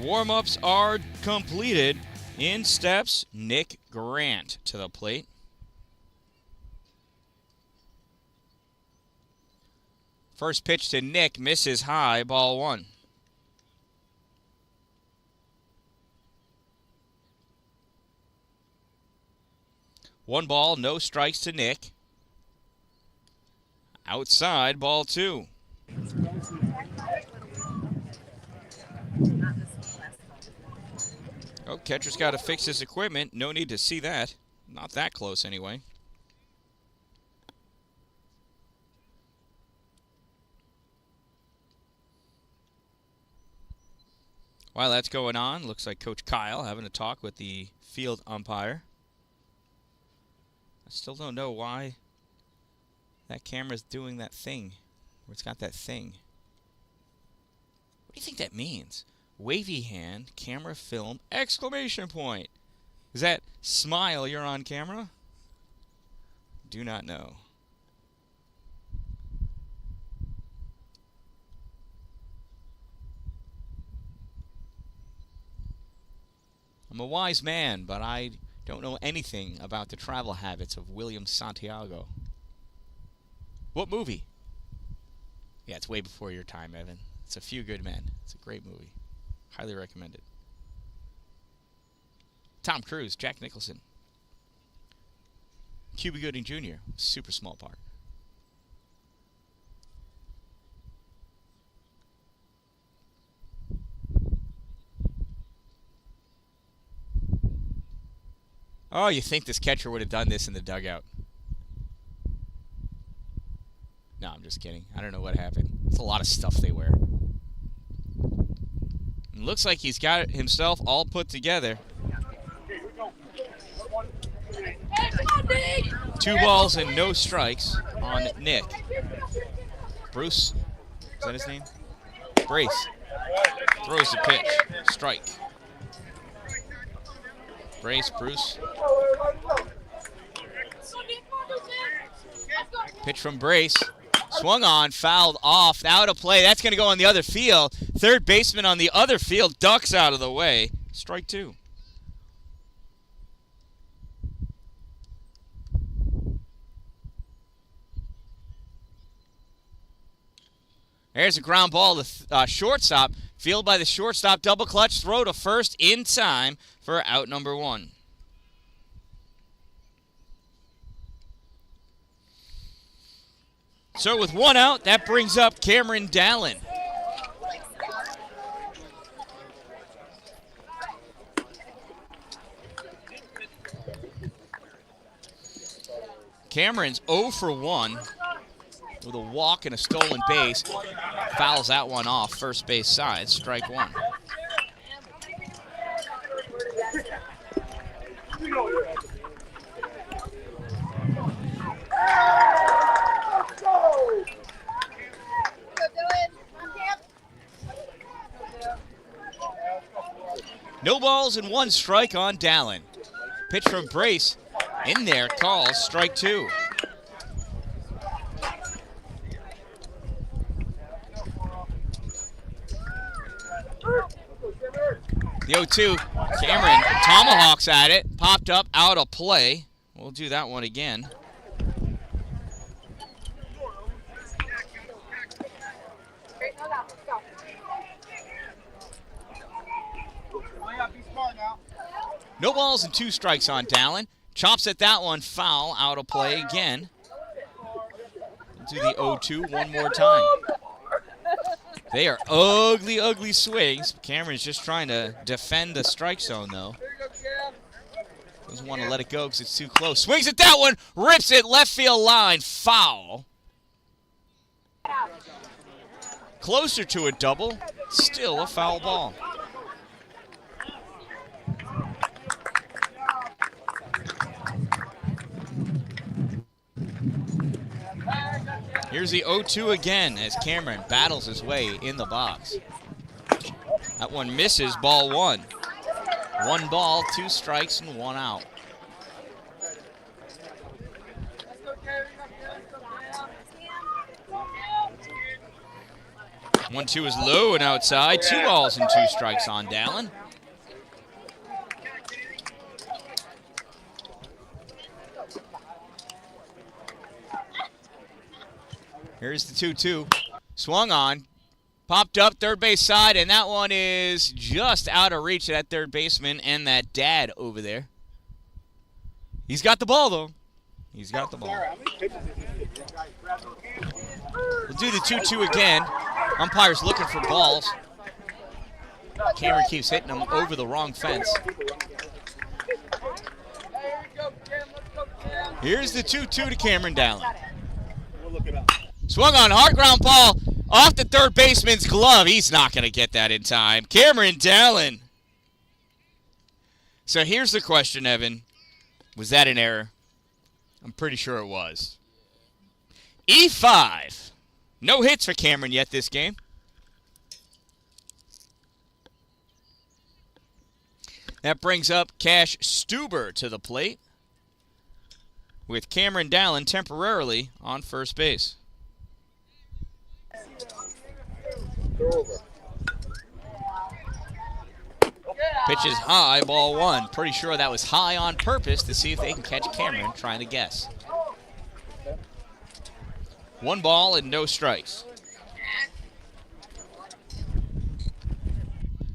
Warm-ups are completed. In steps Nick Grant to the plate. First pitch to Nick, misses high, ball 1. One ball, no strikes to Nick. Outside, ball 2. Oh, catcher's got to fix his equipment. No need to see that. Not that close, anyway. While that's going on, looks like Coach Kyle having a talk with the field umpire. I still don't know why That camera's doing that thing. Where it's got that thing. What do you think that means? Wavy hand, camera, film, exclamation point. Is that smile you're on camera? Do not know. I'm a wise man, but I don't know anything about the travel habits of William Santiago. What movie? Yeah, it's way before your time, Evan. It's A Few Good Men. It's a great movie. Highly recommend it. Tom Cruise, Jack Nicholson. Cuba Gooding Jr., super small part. Oh, you think this catcher would have done this in the dugout. No, I'm just kidding. I don't know what happened. It's a lot of stuff they wear. It looks like he's got it himself all put together. 2 balls and no strikes on Nick. Bruce, is that his name? Brace throws the pitch. Strike. Brace, Bruce. Pitch from Brace. Swung on, fouled off, out of play. That's going to go on the other field. Third baseman on the other field ducks out of the way. Strike 2. There's a ground ball to shortstop. Field by the shortstop. Double clutch throw to first in time for out number 1. So with 1 out, that brings up Cameron Dalin. Cameron's 0 for 1 with a walk and a stolen base. Fouls that one off first base side, strike 1. No balls and 1 strike on Dalin. Pitch from Brace. In there, calls strike 2. The 0-2, Cameron tomahawks at it. Popped up, out of play. We'll do that one again. No balls and 2 strikes on Dalin. Chops at that one, foul, out of play again. We'll do the 0-2 one more time. They are ugly, ugly swings. Cameron's just trying to defend the strike zone, though. Doesn't want to let it go because it's too close. Swings at that one, rips it, left field line, foul. Closer to a double, still a foul ball. Here's the 0-2 again as Cameron battles his way in the box. That one misses, ball 1. 1 ball, 2 strikes, and 1 out. One, 2 is low and outside. 2 balls and 2 strikes on Dalin. Here's the 2-2. Swung on. Popped up third base side, and that one is just out of reach of that third baseman and that dad over there. He's got the ball, though. He's got the ball. We'll do the 2-2 again. Umpire's looking for balls. Cameron keeps hitting them over the wrong fence. Here's the 2-2 to Cameron Dalin. Swung on, hard ground ball off the third baseman's glove. He's not going to get that in time. Cameron Dalin. So here's the question, Evan. Was that an error? I'm pretty sure it was. E5. No hits for Cameron yet this game. That brings up Cash Stuber to the plate, with Cameron Dalin temporarily on first base. Pitch is high, ball one. Pretty sure that was high on purpose to see if they can catch Cameron trying to guess. 1 ball and no strikes.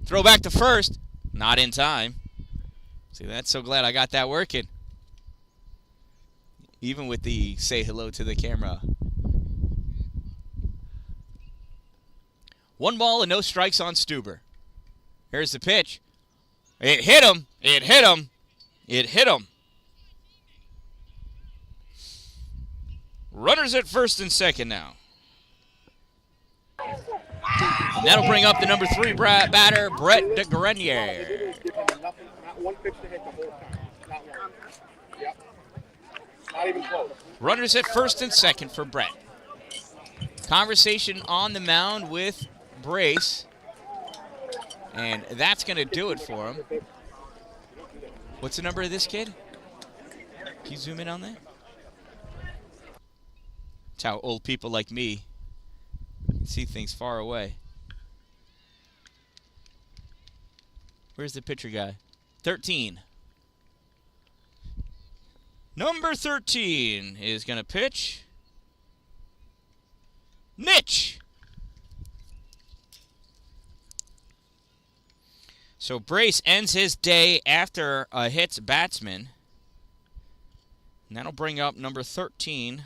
Throw back to first. Not in time. See, that's so glad I got that working. Even with the say hello to the camera. 1 ball and no strikes on Stuber. Here's the pitch. It hit him. It hit him. It hit him. Runners at first and second now. And that'll bring up the number 3 batter, Brett DeGrenier. Not one pitch to hit the whole time. Not one. Yep. Not even close. Runners at first and second for Brett. Conversation on the mound with Brace. And that's going to do it for him. What's the number of this kid? Can you zoom in on that? That's how old people like me can see things far away. Where's the pitcher guy? 13. Number 13 is going to pitch. Niche. So Brace ends his day after a hits batsman. And that'll bring up number 13,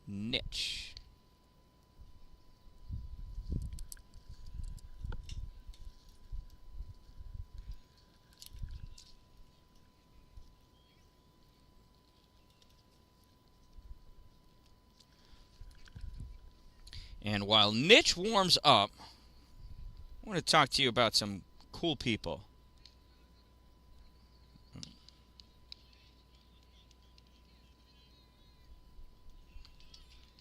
Niche. And while Niche warms up, I want to talk to you about some cool people.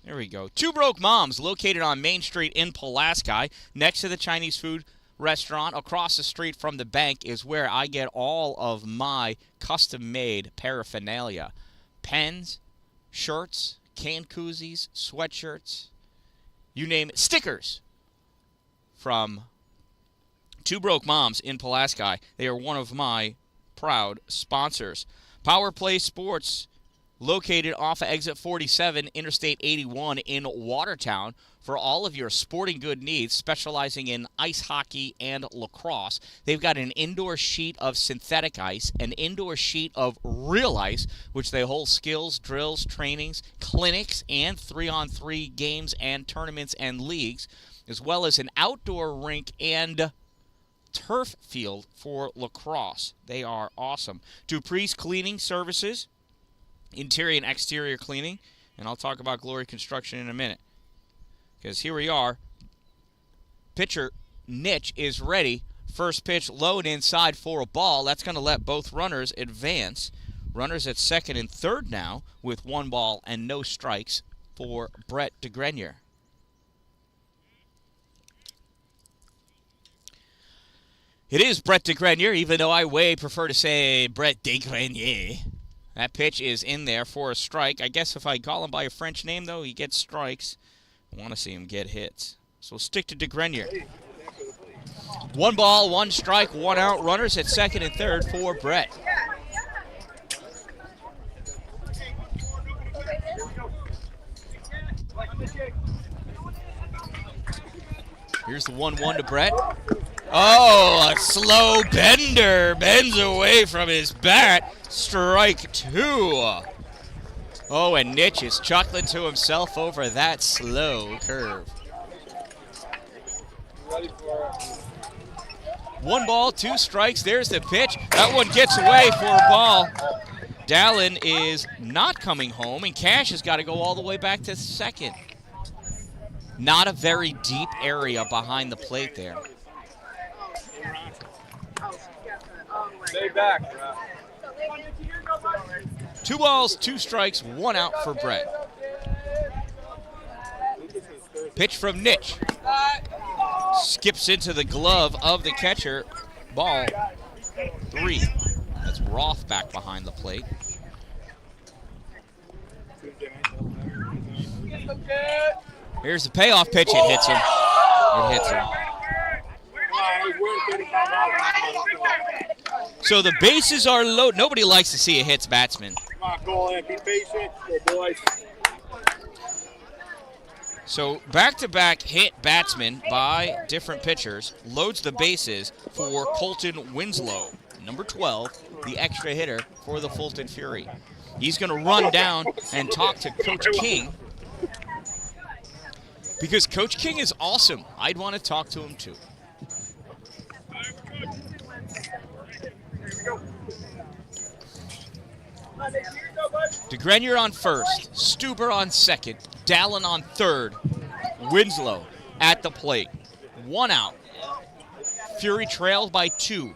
There we go. Two Broke Moms, located on Main Street in Pulaski, next to the Chinese food restaurant. Across the street from the bank is where I get all of my custom-made paraphernalia. Pens, shirts, can koozies, sweatshirts, you name it. Stickers from Two Broke Moms in Pulaski. They are one of my proud sponsors. Power Play Sports, located off of Exit 47, Interstate 81 in Watertown, for all of your sporting good needs, specializing in ice hockey and lacrosse. They've got an indoor sheet of synthetic ice, an indoor sheet of real ice, which they hold skills, drills, trainings, clinics, and 3-on-3 games and tournaments and leagues, as well as an outdoor rink and turf field for lacrosse. They are awesome. Dupree's Cleaning Services, interior and exterior cleaning, and I'll talk about Glory Construction in a minute. Because here we are. Pitcher Niche is ready. First pitch low and inside for a ball. That's going to let both runners advance. Runners at second and third now with 1 ball and no strikes for Brett DeGrenier. It is Brett DeGrenier, even though I way prefer to say Brett DeGrenier. That pitch is in there for a strike. I guess if I call him by a French name, though, he gets strikes. I want to see him get hits. So stick to DeGrenier. 1 ball, 1 strike, 1 out. Runners at second and third for Brett. Here's the 1-1 to Brett. Oh, a slow bender. Bends away from his bat. Strike 2. Oh, and Niche is chuckling to himself over that slow curve. 1 ball, 2 strikes. There's the pitch. That one gets away for a ball. Dalin is not coming home, and Cash has got to go all the way back to second. Not a very deep area behind the plate there. Stay back. 2 balls, 2 strikes, 1 out for Brett. Pitch from Nitch. Skips into the glove of the catcher. Ball 3. That's Roth back behind the plate. Here's the payoff pitch. It hits him. It hits him. So the bases are loaded. Nobody likes to see a hits batsman. Come on, go in. Be patient. Go, boys. So back-to-back hit batsmen by different pitchers loads the bases for Colton Winslow, number 12, the extra hitter for the Fulton Fury. He's going to run down and talk to Coach King because Coach King is awesome. I'd want to talk to him too. DeGrenier on first, Stuber on second, Dallin on third, Winslow at the plate. 1 out. Fury trails by 2.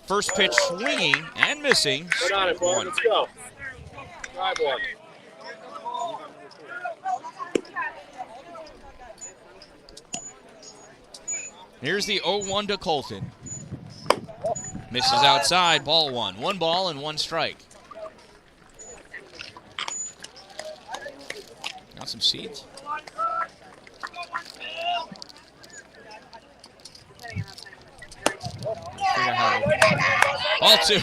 First pitch swinging and missing. Put on it, boy. 1. Let's go. Drive one. Here's the 0-1 to Colton. Misses outside, ball 1. 1 ball and 1 strike. Got some seeds. Ball 2.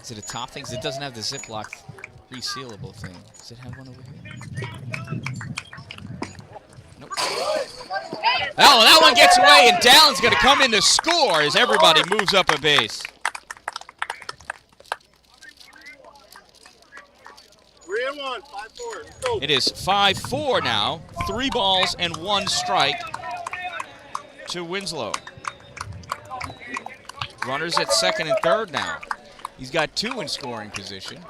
Is it a top thing? 'Cause it doesn't have the Ziploc resealable thing. Does it have one over here? Nope. Oh, that one gets away, and Dallin's going to come in to score as everybody moves up a base. 3-1, 5-4. Let's go. It is 5-4 now. 3 balls and 1 strike to Winslow. Runners at second and third now. He's got 2 in scoring position.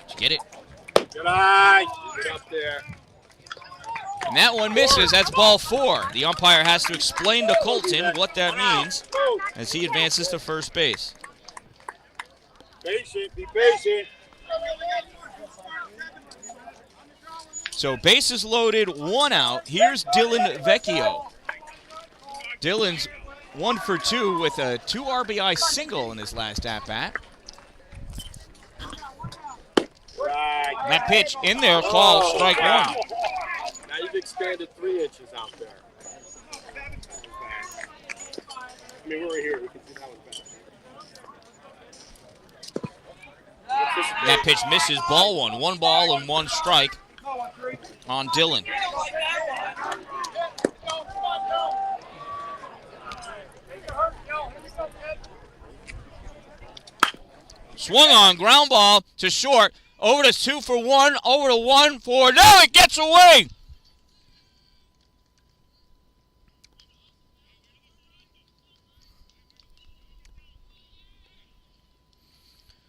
Did you get it? Good eye. Get up there. And that one misses. That's ball 4. The umpire has to explain to Colton what that means as he advances to first base. Patient. Be patient. So bases loaded, 1 out. Here's Dylan Vecchio. Dylan's 1 for 2 with a 2 RBI single in his last at-bat. Right. That pitch in there called strike 1. Now you've expanded 3 inches out there. I mean, we're here. We can see that was better. That pitch misses, ball 1. 1 ball and 1 strike on Dylan. Swung on, ground ball to short, over to 2 for 1, over to 1 for, no, it gets away!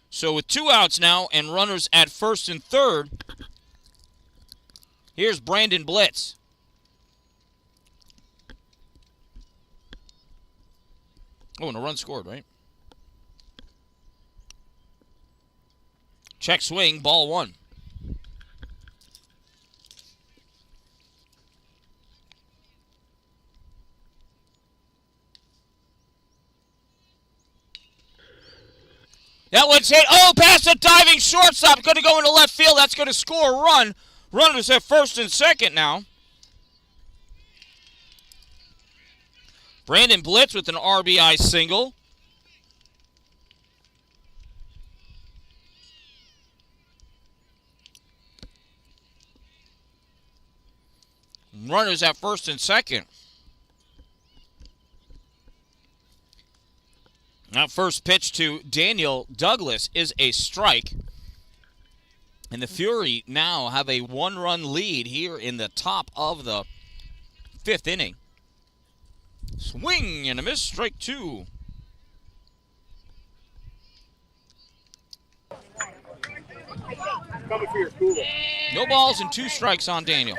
So with 2 outs now and runners at first and third, here's Brandon Blitz. Oh, and a run scored, right? Check swing, ball 1. That one's hit. Oh, past the diving shortstop. Going to go into left field. That's going to score a run. Runners at first and second now. Brandon Blitz with an RBI single. Runners at first and second. That first pitch to Daniel Douglas is a strike. And the Fury now have a 1-run lead here in the top of the 5th inning. Swing and a miss, strike 2. Coming for your cooler. No balls and 2 strikes on Daniel.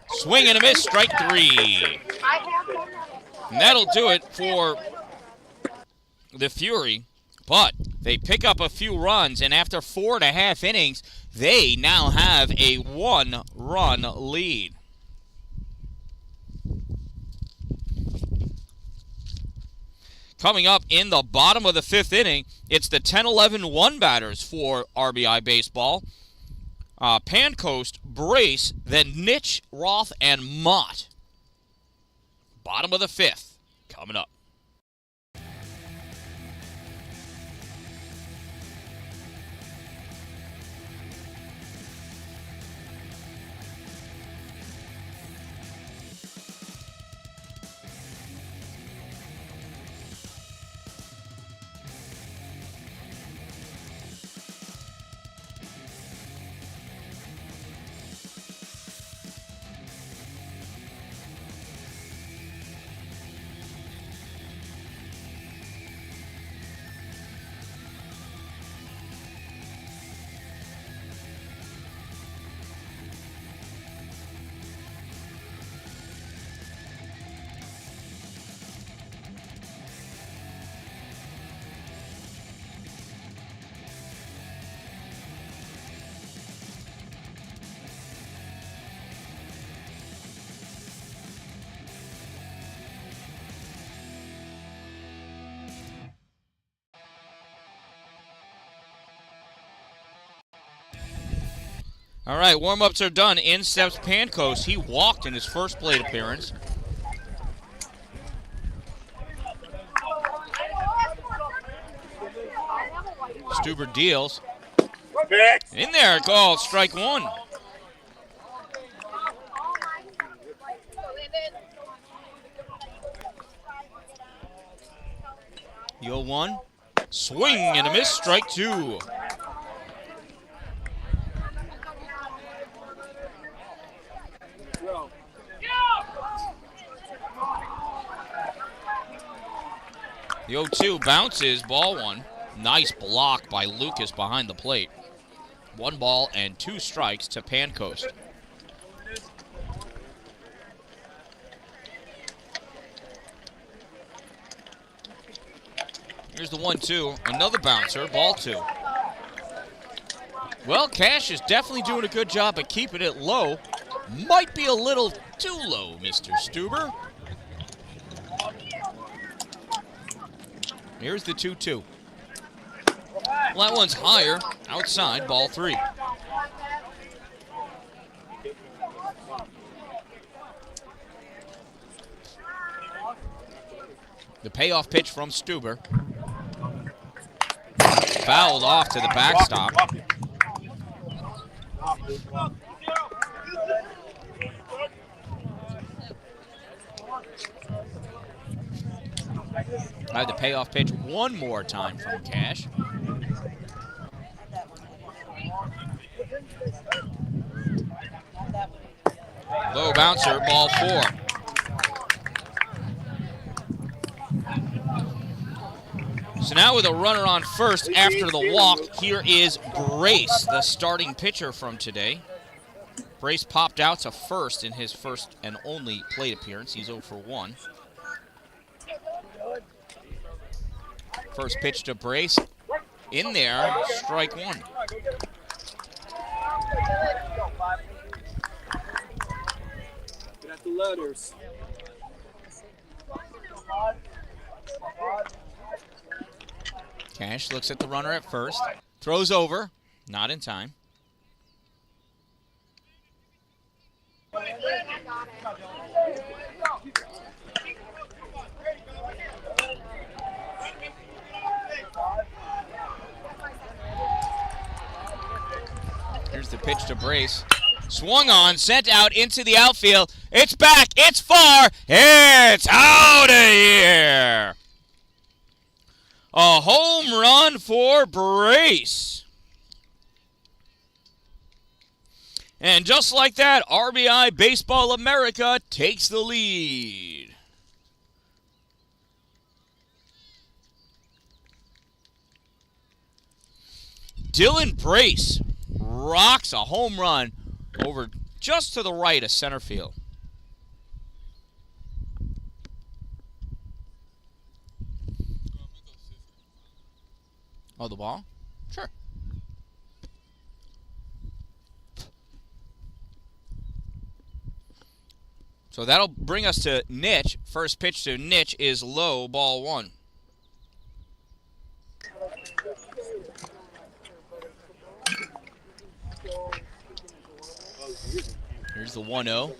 Swing and a miss, strike 3. And that'll do it for the Fury. But they pick up a few runs, and after 4.5 innings, they now have a 1-run lead. Coming up in the bottom of the 5th inning, it's the 10-11-1 batters for RBI Baseball. Pancoast, Brace, then Nitch, Roth, and Mott. Bottom of the 5th, coming up. All right, warm-ups are done. In steps Pancoast. He walked in his first plate appearance. Stuber deals. In there, called strike 1. The 0-1. Swing and a miss, strike 2. The 0-2 bounces, ball 1. Nice block by Lucas behind the plate. 1 ball and 2 strikes to Pancoast. Here's the 1-2, another bouncer, ball 2. Well, Cash is definitely doing a good job at keeping it low. Might be a little too low, Mr. Stuber. Here's the 2-2. Well, that one's higher, outside, ball 3. The payoff pitch from Stuber. Fouled off to the backstop. I have the payoff pitch one more time from Cash. Low bouncer, ball 4. So now with a runner on first after the walk, here is Brace, the starting pitcher from today. Brace popped out to first in his first and only plate appearance. He's 0 for 1. First pitch to Brace. In there, strike 1. Got the letters. Cash looks at the runner at first. Throws over. Not in time. Here's the pitch to Brace. Swung on, sent out into the outfield. It's back, it's far, it's out of here. A home run for Brace. And just like that, RBI Baseball America takes the lead. Dylan Brace rocks a home run over just to the right of center field. Oh, the ball? Sure. So that'll bring us to Nitch. First pitch to Nitch is low, ball 1. Here's the 1-0.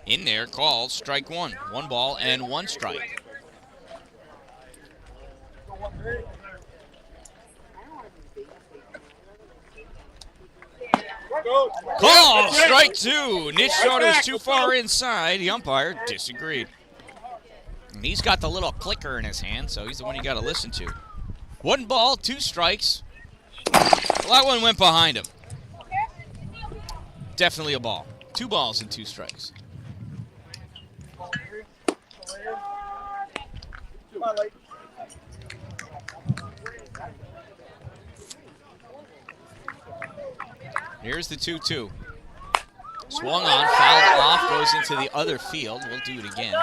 In there, called, strike 1. 1 ball and 1 strike. Call, strike 2. Nitch thought it was too far inside. The umpire disagreed. And he's got the little clicker in his hand, so he's the one you got to listen to. 1 ball, 2 strikes. Well, that one went behind him. Definitely a ball. 2 balls and 2 strikes. Here's the 2-2. Swung on, fouled off, goes into the other field. We'll do it again.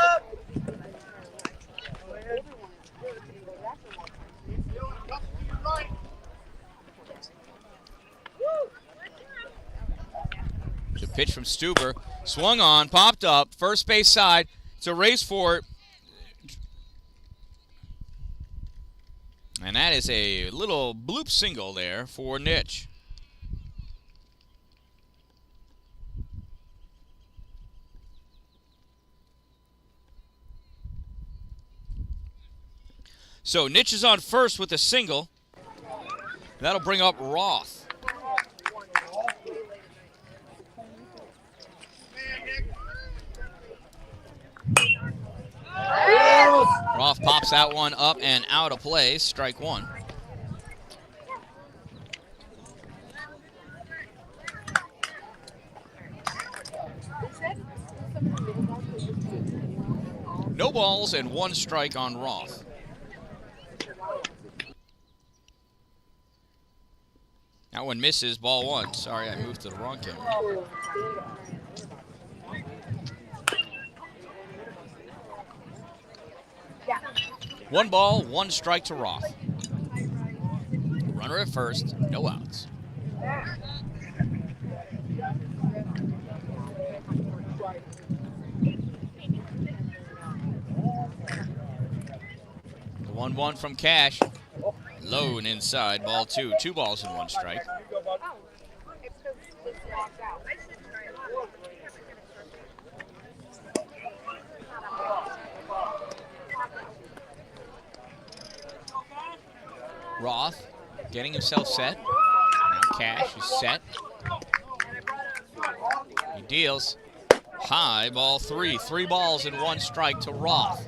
The pitch from Stuber. Swung on, popped up, first base side. It's a race for it. And that is a little bloop single there for Nitch. So Nitch is on first with a single. That'll bring up Roth. Roth pops that one up and out of play. Strike 1. No balls and 1 strike on Roth. That one misses, ball 1. Sorry, I moved to the wrong camera. Yeah. 1 ball, 1 strike to Roth. Runner at first, no outs. The 1-1 from Cash. Low and inside, ball 2. 2 balls and 1 strike. Roth getting himself set. Now Cash is set. He deals. High, ball 3. 3 balls and 1 strike to Roth.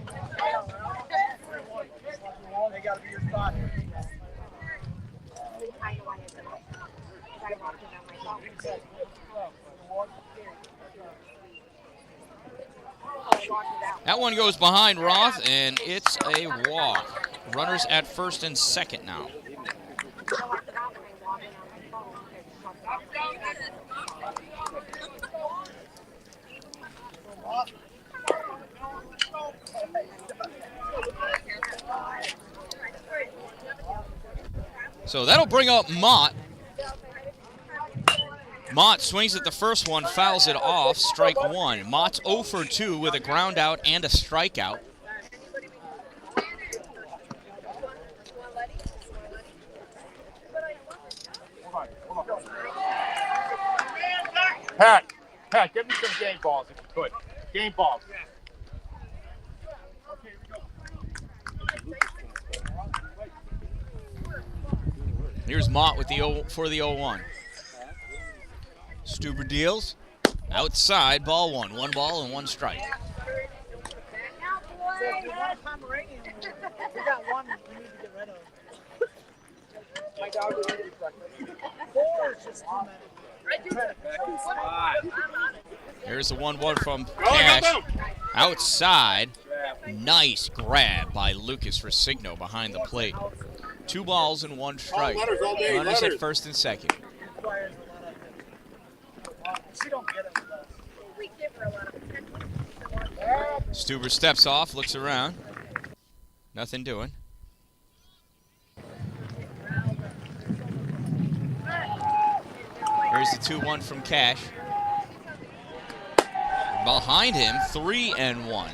That one goes behind Roth, and it's a walk. Runners at first and second now. So that'll bring up Mott. Mott swings at the first one, fouls it off, strike 1. Mott's 0 for 2 with a ground out and a strikeout. Pat, give me some game balls if you could. Game balls. Here's Mott with the 0-1. Stuber deals. Outside, ball 1. 1 ball and 1 strike. Here's the 1-1 from Cash. Outside. Nice grab by Lucas Resigno behind the plate. 2 balls and 1 strike. Runners at first and second. Stuber steps off, looks around. Nothing doing. Here's the 2-1 from Cash. Behind him, 3-1.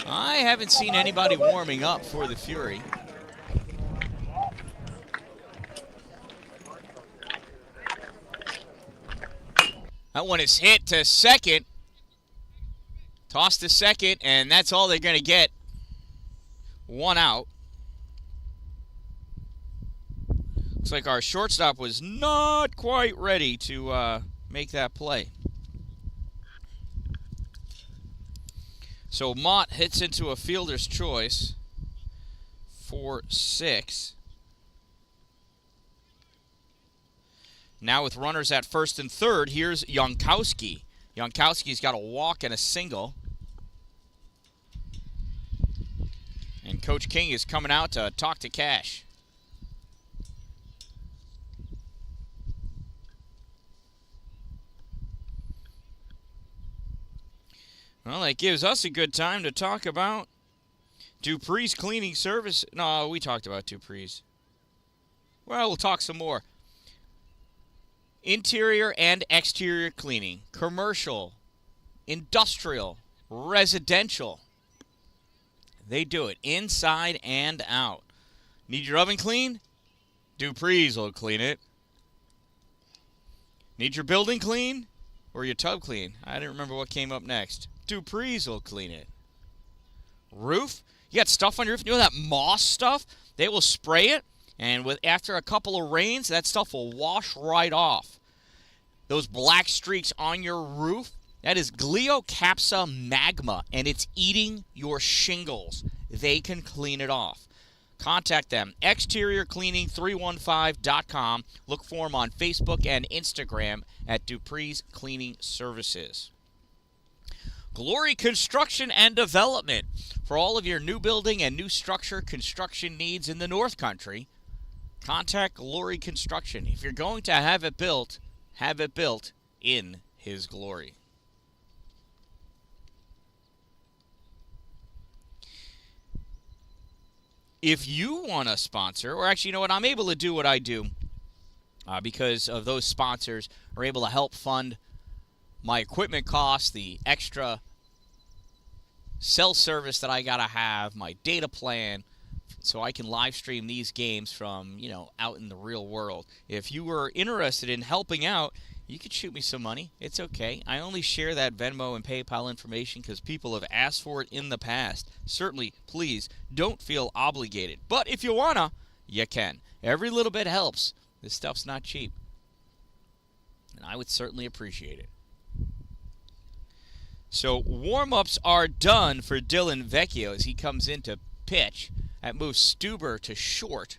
I haven't seen anybody warming up for the Fury. That one is hit to second. Toss to second, and that's all they're going to get. 1 out. Looks like our shortstop was not quite ready to make that play. So Mott hits into a fielder's choice for 6. Now with runners at first and third, here's Jankowski. Jankowski's got a walk and a single. And Coach King is coming out to talk to Cash. Well, that gives us a good time to talk about Dupree's cleaning service. No, we talked about Dupree's. Well, we'll talk some more. Interior and exterior cleaning. Commercial, industrial, residential. They do it inside and out. Need your oven clean? Dupree's will clean it. Need your building clean? Or your tub clean? I didn't remember what came up next. Dupree's will clean it. Roof? You got stuff on your roof? You know that moss stuff? They will spray it, and after a couple of rains, that stuff will wash right off. Those black streaks on your roof, that is Glyocapsa magma, and it's eating your shingles. They can clean it off. Contact them. exteriorcleaning315.com. Look for them on Facebook and Instagram at Dupree's Cleaning Services. Glory Construction and Development. For all of your new building and new structure construction needs in the North Country, contact Glory Construction. If you're going to have it built in His glory. If you want to sponsor, or actually, you know what, I'm able to do what I do because of those sponsors are able to help fund my equipment costs, the extra cell service that I got to have, my data plan, so I can live stream these games from, out in the real world. If you were interested in helping out, you could shoot me some money. It's okay. I only share that Venmo and PayPal information because people have asked for it in the past. Certainly, please, don't feel obligated. But if you wanna, you can. Every little bit helps. This stuff's not cheap. And I would certainly appreciate it. So warm-ups are done for Dylan Vecchio as he comes in to pitch. That moves Stuber to short.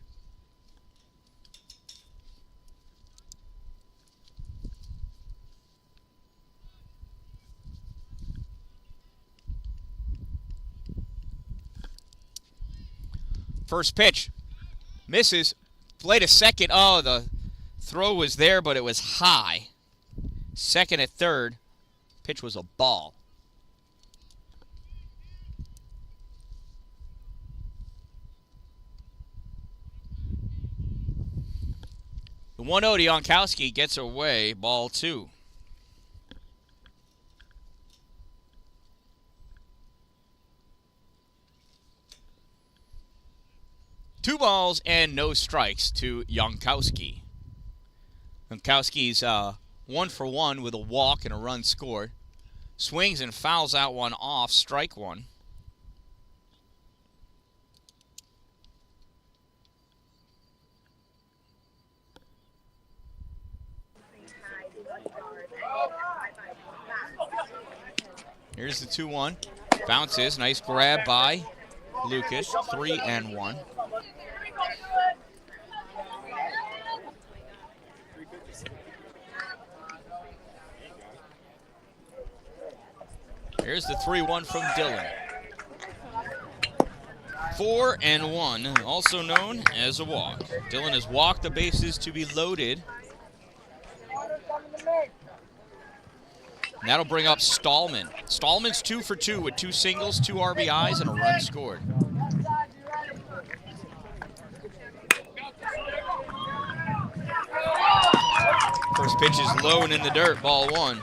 First pitch. Misses. Play to second. Oh, the throw was there, but it was high. Second at third. Pitch was a ball. The 1-0 to Jankowski gets away. Ball 2. Two balls and no strikes to Jankowski. Jankowski's 1 for 1 with a walk and a run scored. Swings and fouls out one off, strike 1. Here's the 2-1. Bounces. Nice grab by Lucas. 3-1. Here's the 3-1 from Dylan. 4-1, also known as a walk. Dylan has walked the bases to be loaded. And that'll bring up Stallman. Stallman's 2 for 2 with 2 singles, 2 RBIs, and a run scored. First pitch is low and in the dirt, ball 1.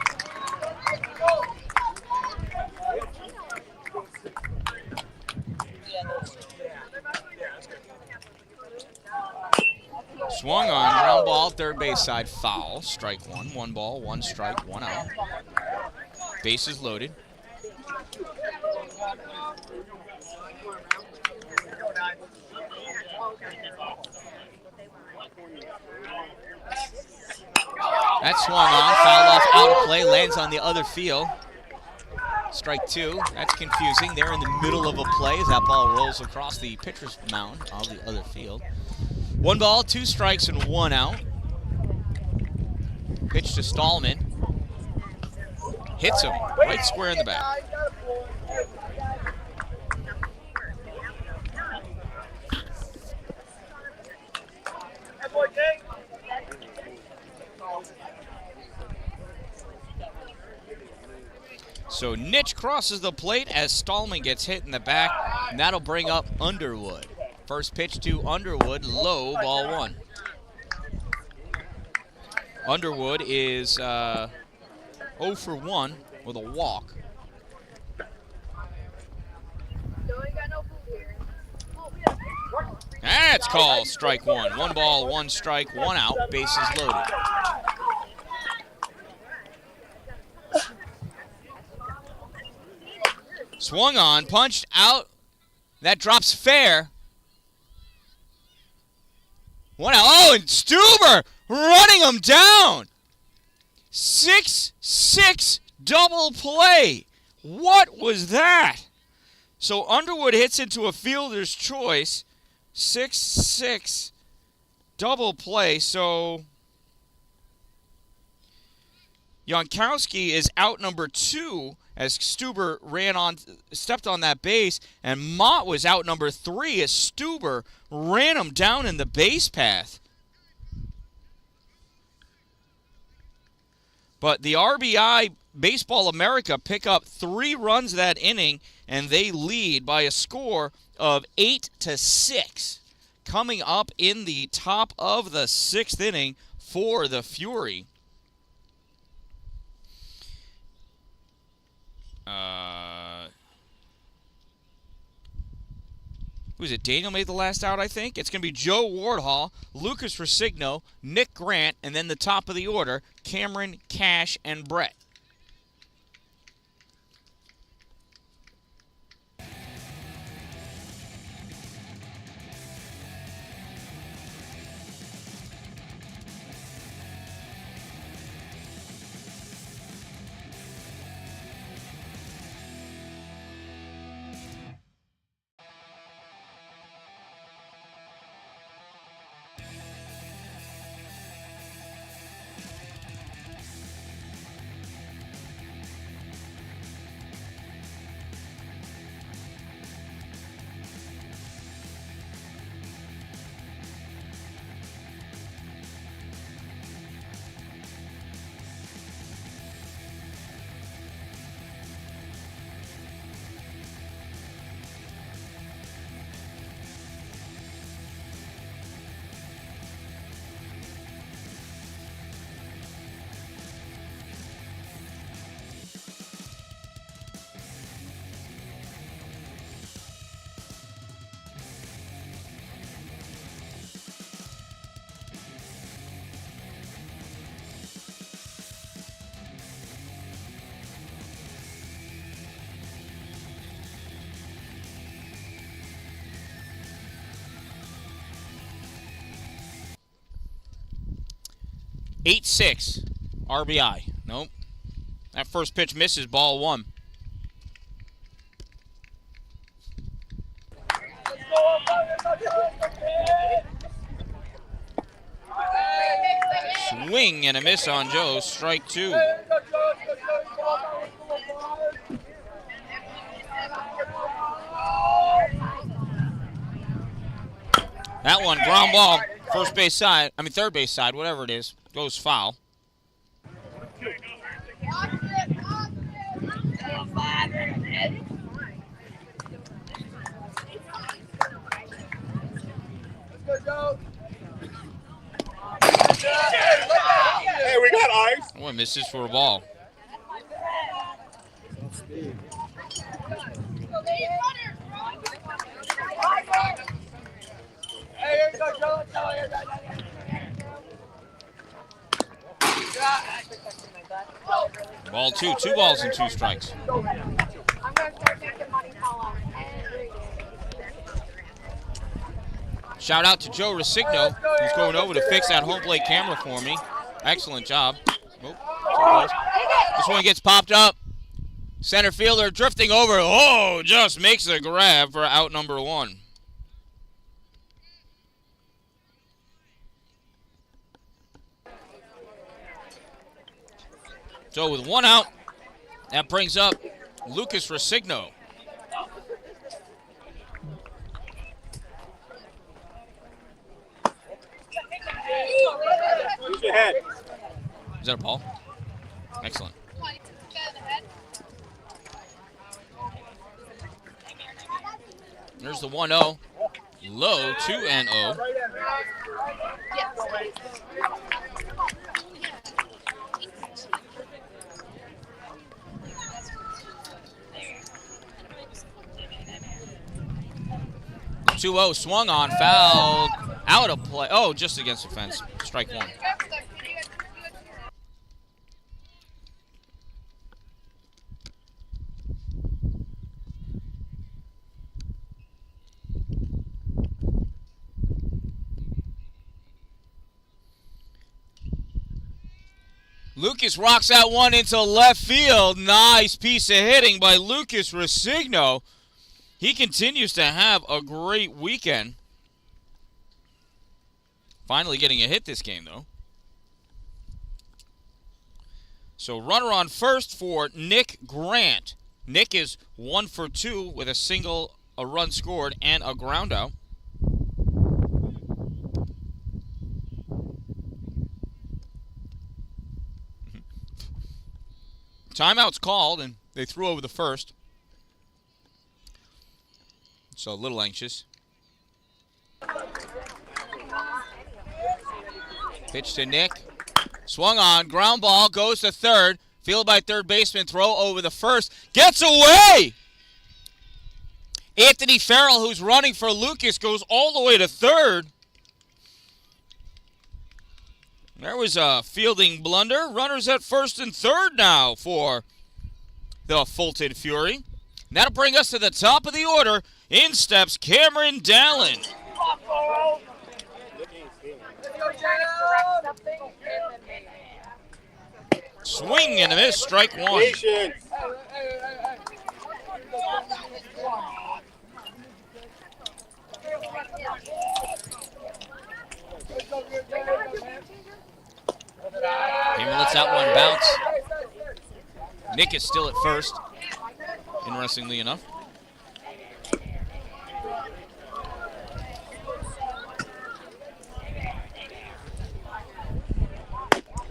Swung on, ground ball, third base side, foul, strike 1. 1 ball, 1 strike, 1 out. Bases loaded. That swung on, foul off, out of play, lands on the other field. Strike 2, that's confusing. They're in the middle of a play as that ball rolls across the pitcher's mound of the other field. 1 ball, 2 strikes, and 1 out. Pitch to Stallman. Hits him right square in the back. So Nitch crosses the plate as Stallman gets hit in the back, and that'll bring up Underwood. First pitch to Underwood, low, ball 1. Underwood is 0 for 1 with a walk. That's called strike 1. 1 ball, 1 strike, 1 out, bases loaded. Swung on, punched out. That drops fair. 1 out. Oh, and Stuber running him down. 6-6 double play. What was that? So Underwood hits into a fielder's choice. 6-6 double play. So Jankowski is out number 2 as Stuber stepped on that base, and Mott was out number 3 as Stuber ran him down in the base path. But the RBI Baseball America pick up 3 runs that inning, and they lead by a score of 8-6. Coming up in the top of the 6th inning for the Fury. Who's it? Daniel made the last out, I think. It's going to be Joe Wardhall, Lucas Resigno, Nick Grant, and then the top of the order, Cameron, Cash, and Brett. (8-6) RBI. Nope. That first pitch misses, ball 1. Swing and a miss on Joe, strike 2. That one, ground ball, third base side, whatever it is, goes foul. Hey, we got Boy, misses for a ball. Ball 2, 2 balls and 2 strikes. I'm going to start making money fall out every day. Shout out to Joe Resigno, who's going over to fix that home plate camera for me. Excellent job. Oh, this one gets popped up. Center fielder drifting over. Oh, just makes a grab for out number 1. So with 1 out, that brings up Lucas Resigno. Use your head. Is that a ball? Excellent. There's the 1-0. Low, 2-0. 2-0 swung on, fouled, out of play. Oh, just against the fence. Strike 1. Lucas rocks that one into left field. Nice piece of hitting by Lucas Resigno. He continues to have a great weekend. Finally getting a hit this game, though. So runner on first for Nick Grant. Nick is 1 for 2 with a single, a run scored, and a ground out. Timeout's called, and they threw over the first. So a little anxious. Pitch to Nick. Swung on. Ground ball. Goes to third. Fielded by third baseman. Throw over the first. Gets away! Anthony Farrell, who's running for Lucas, goes all the way to third. There was a fielding blunder. Runners at first and third now for the Fulton Fury. And that'll bring us to the top of the order. In steps Cameron Dalin. Swing and a miss, strike 1. Heyman lets that one bounce. Nick is still at first, interestingly enough.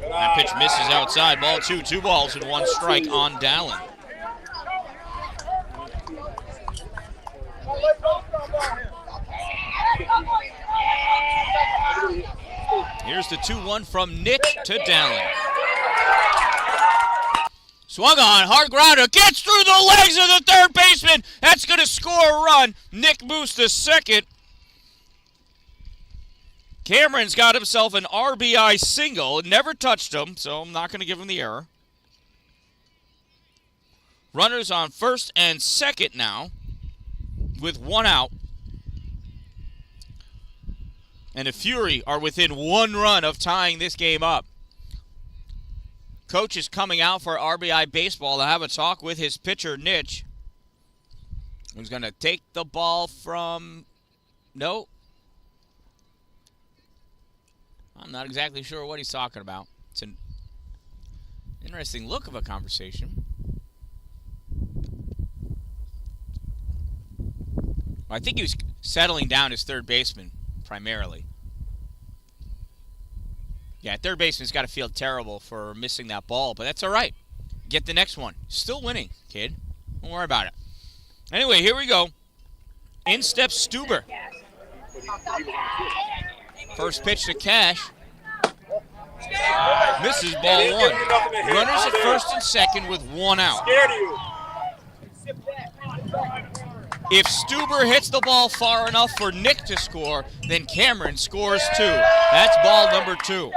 That pitch misses outside. Ball 2, 2 balls and 1 strike on Dalin. Here's the 2-1 from Nick to Dalin. Swung on, hard grounder, gets through the legs of the third baseman. That's going to score a run. Nick moves to second. Cameron's got himself an RBI single. Never touched him, so I'm not going to give him the error. Runners on first and second now with 1 out. And the Fury are within 1 run of tying this game up. Coach is coming out for RBI baseball to have a talk with his pitcher, Nitch, who's going to take the ball from... No. I'm not exactly sure what he's talking about. It's an interesting look of a conversation. I think he was settling down his third baseman, primarily. Yeah, third baseman's got to feel terrible for missing that ball, but that's all right. Get the next one. Still winning, kid. Don't worry about it. Anyway, here we go. In steps Stuber. First pitch to Cash. Misses ball one. Runners at first and second with 1 out. Scared of you. If Stuber hits the ball far enough for Nick to score, then Cameron scores 2. That's ball number 2.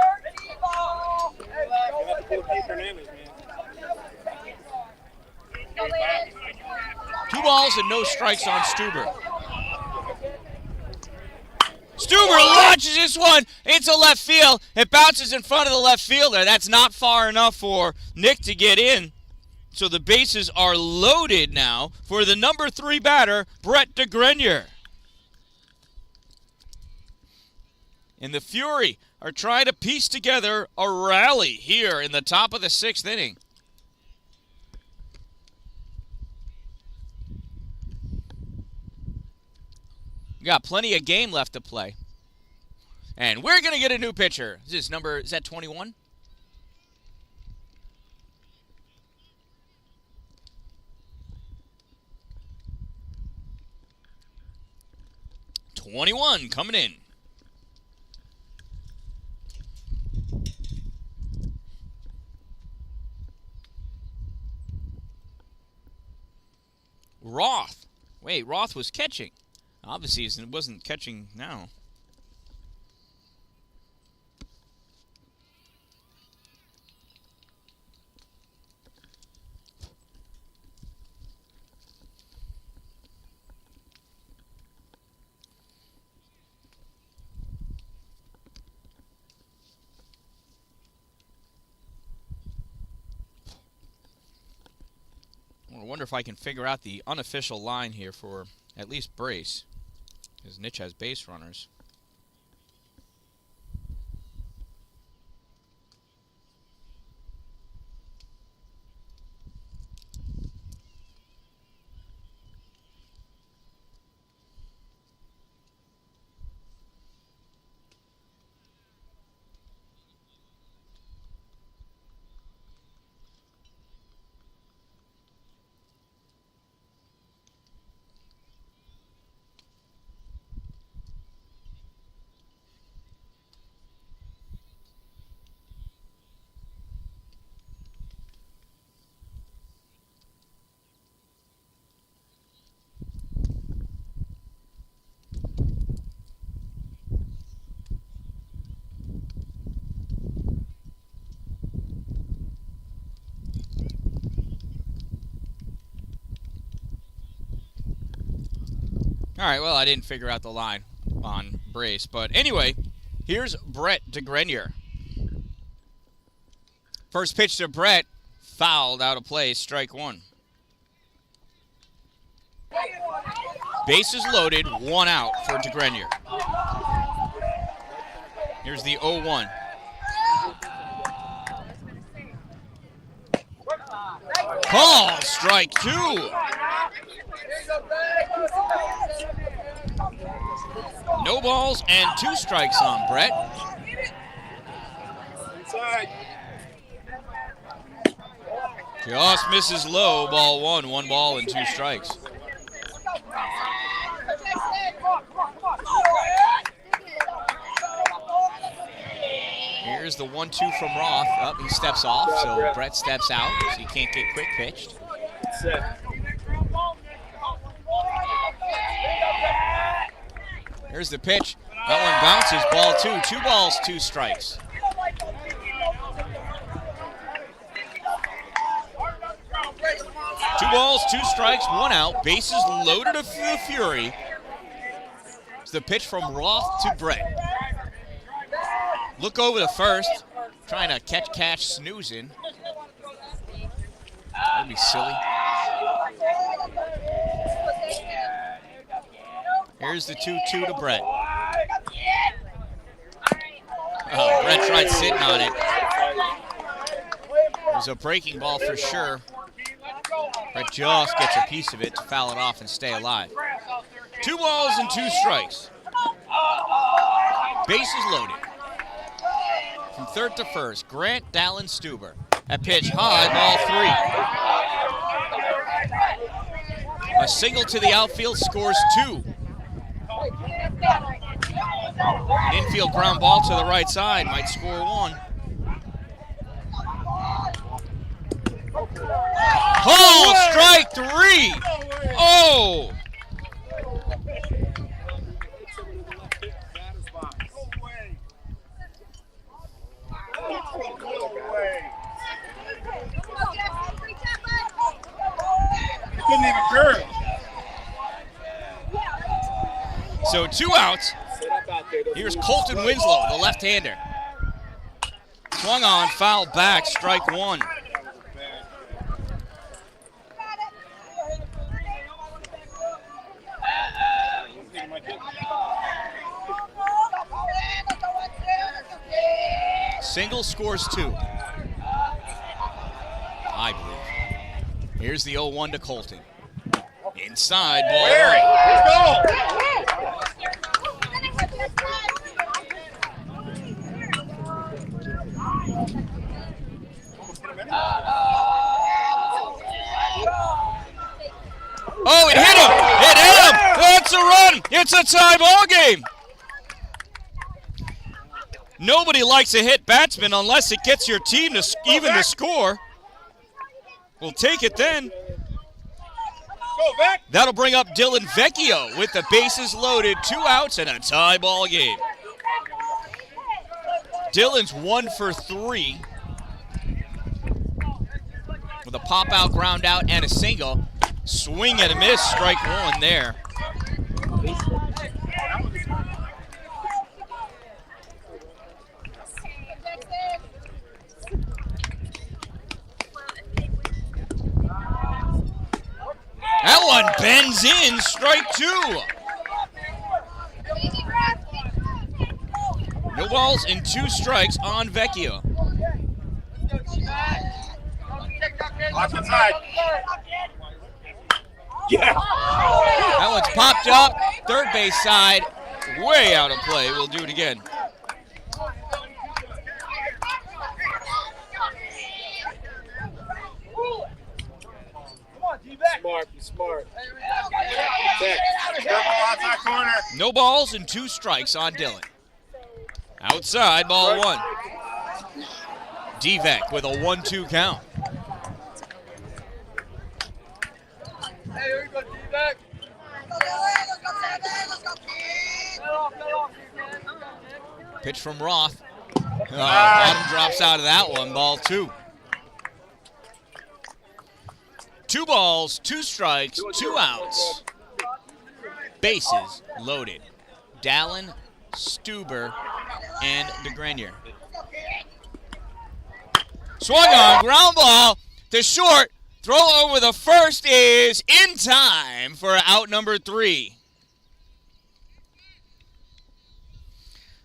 Two balls and no strikes on Stuber. Stuber launches this one into left field. It bounces in front of the left fielder. That's not far enough for Nick to get in. So the bases are loaded now for the number 3 batter, Brett DeGrenier. And the Fury are trying to piece together a rally here in the top of the 6th inning. We got plenty of game left to play. And we're going to get a new pitcher. Is that 21? '21 coming in. Roth. Wait, Roth was catching. Obviously, it wasn't catching now. I wonder if I can figure out the unofficial line here for at least Brace, because Nitch has base runners. All right, well, I didn't figure out the line on Brace. But anyway, here's Brett DeGrenier. First pitch to Brett, fouled out of play, strike 1. Bases loaded, 1 out for DeGrenier. Here's the 0-1. Call, strike 2. No balls and 2 strikes on Brett. Inside. Just misses low, ball 1, 1 ball and 2 strikes. Here's the 1-2 from Roth. Oh, he steps off, so Brett steps out, so he can't get quick pitched. Here's the pitch. That one bounces, ball 2. 2 balls, 2 strikes. Two balls, 2 strikes, 1 out. Bases loaded of the Fury. It's the pitch from Roth to Brett. Look over the first, trying to catch snoozing. That'd be silly. Here's the 2-2 to Brett. Oh, Brett tried sitting on it. It was a breaking ball for sure. Brett just gets a piece of it to foul it off and stay alive. 2 balls and 2 strikes. Bases loaded. From third to first, Dan-Dalin Stuber. That pitch high, ball 3. A single to the outfield scores 2. An infield ground ball to the right side might score 1. Ball, strike 3. Oh! Couldn't even curve. So 2 outs. Here's Colton Winslow, the left-hander. Swung on, foul back, strike 1. Single scores 2. I believe. Here's the 0-1 to Colton. Inside, ball. Larry, let's go. Oh, it hit him! It hit him! That's a run! It's a tie ball game! Nobody likes a hit batsman unless it gets your team to even the score. We'll take it then. That'll bring up Dylan Vecchio with the bases loaded, 2 outs and a tie ball game. Dylan's 1 for 3 with a pop out, ground out, and a single. Swing and a miss, strike 1 there. That one bends in, strike 2. No balls and 2 strikes on Vecchio. Watch inside. Yeah. That one's popped up, third base side, way out of play. We'll do it again. Smart, be smart. Outside corner. No balls and 2 strikes on Dylan. Outside, ball 1. Devek with a 1-2 count. Hey, here you go, D-back. Pitch from Roth. Bottom drops out of that one, ball 2. 2 balls, 2 strikes, 2 outs. Bases loaded. Dalin, Stuber, and DeGrenier. Swung on, ground ball to short. Throw over the first is in time for out number 3.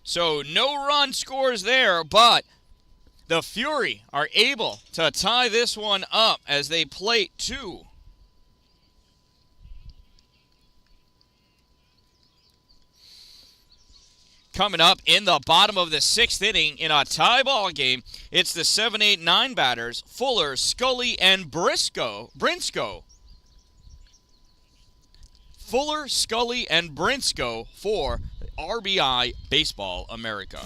So no run scores there, but the Fury are able to tie this one up as they plate 2. Coming up in the bottom of the 6th inning in a tie ball game, it's the 7, 8, 9 batters, Fuller, Scully, and Brinsco. Fuller, Scully, and Brinsco for RBI Baseball America.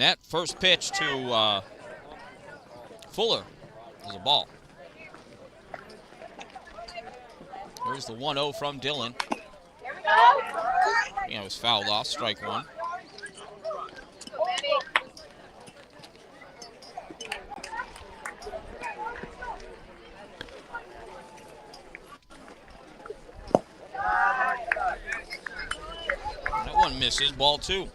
And that first pitch to Fuller is a ball. Here's the 1-0 from Dillon. It was fouled off, strike one. That one misses, ball two.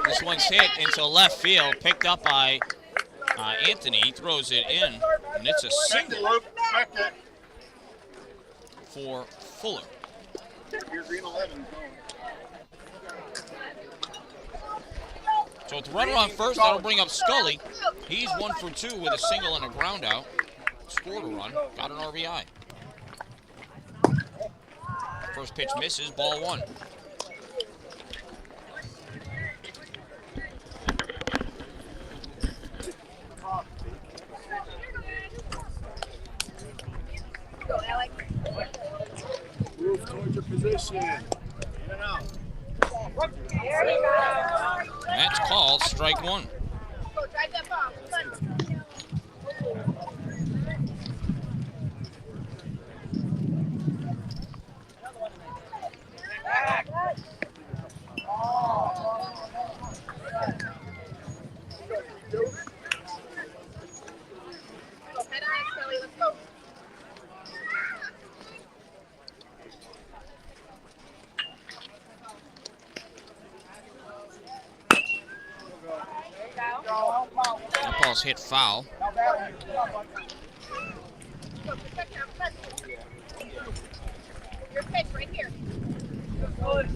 This one's hit into left field, picked up by Anthony. He throws it in, and it's a single for Fuller. So with the runner on first, that'll bring up Scully. He's 1 for 2 with a single and a ground out. Scored a run, got an RBI. First pitch misses, ball one. Move towards your position. In and out. That's called strike one. That ball's hit foul. Your pitch right here. Good.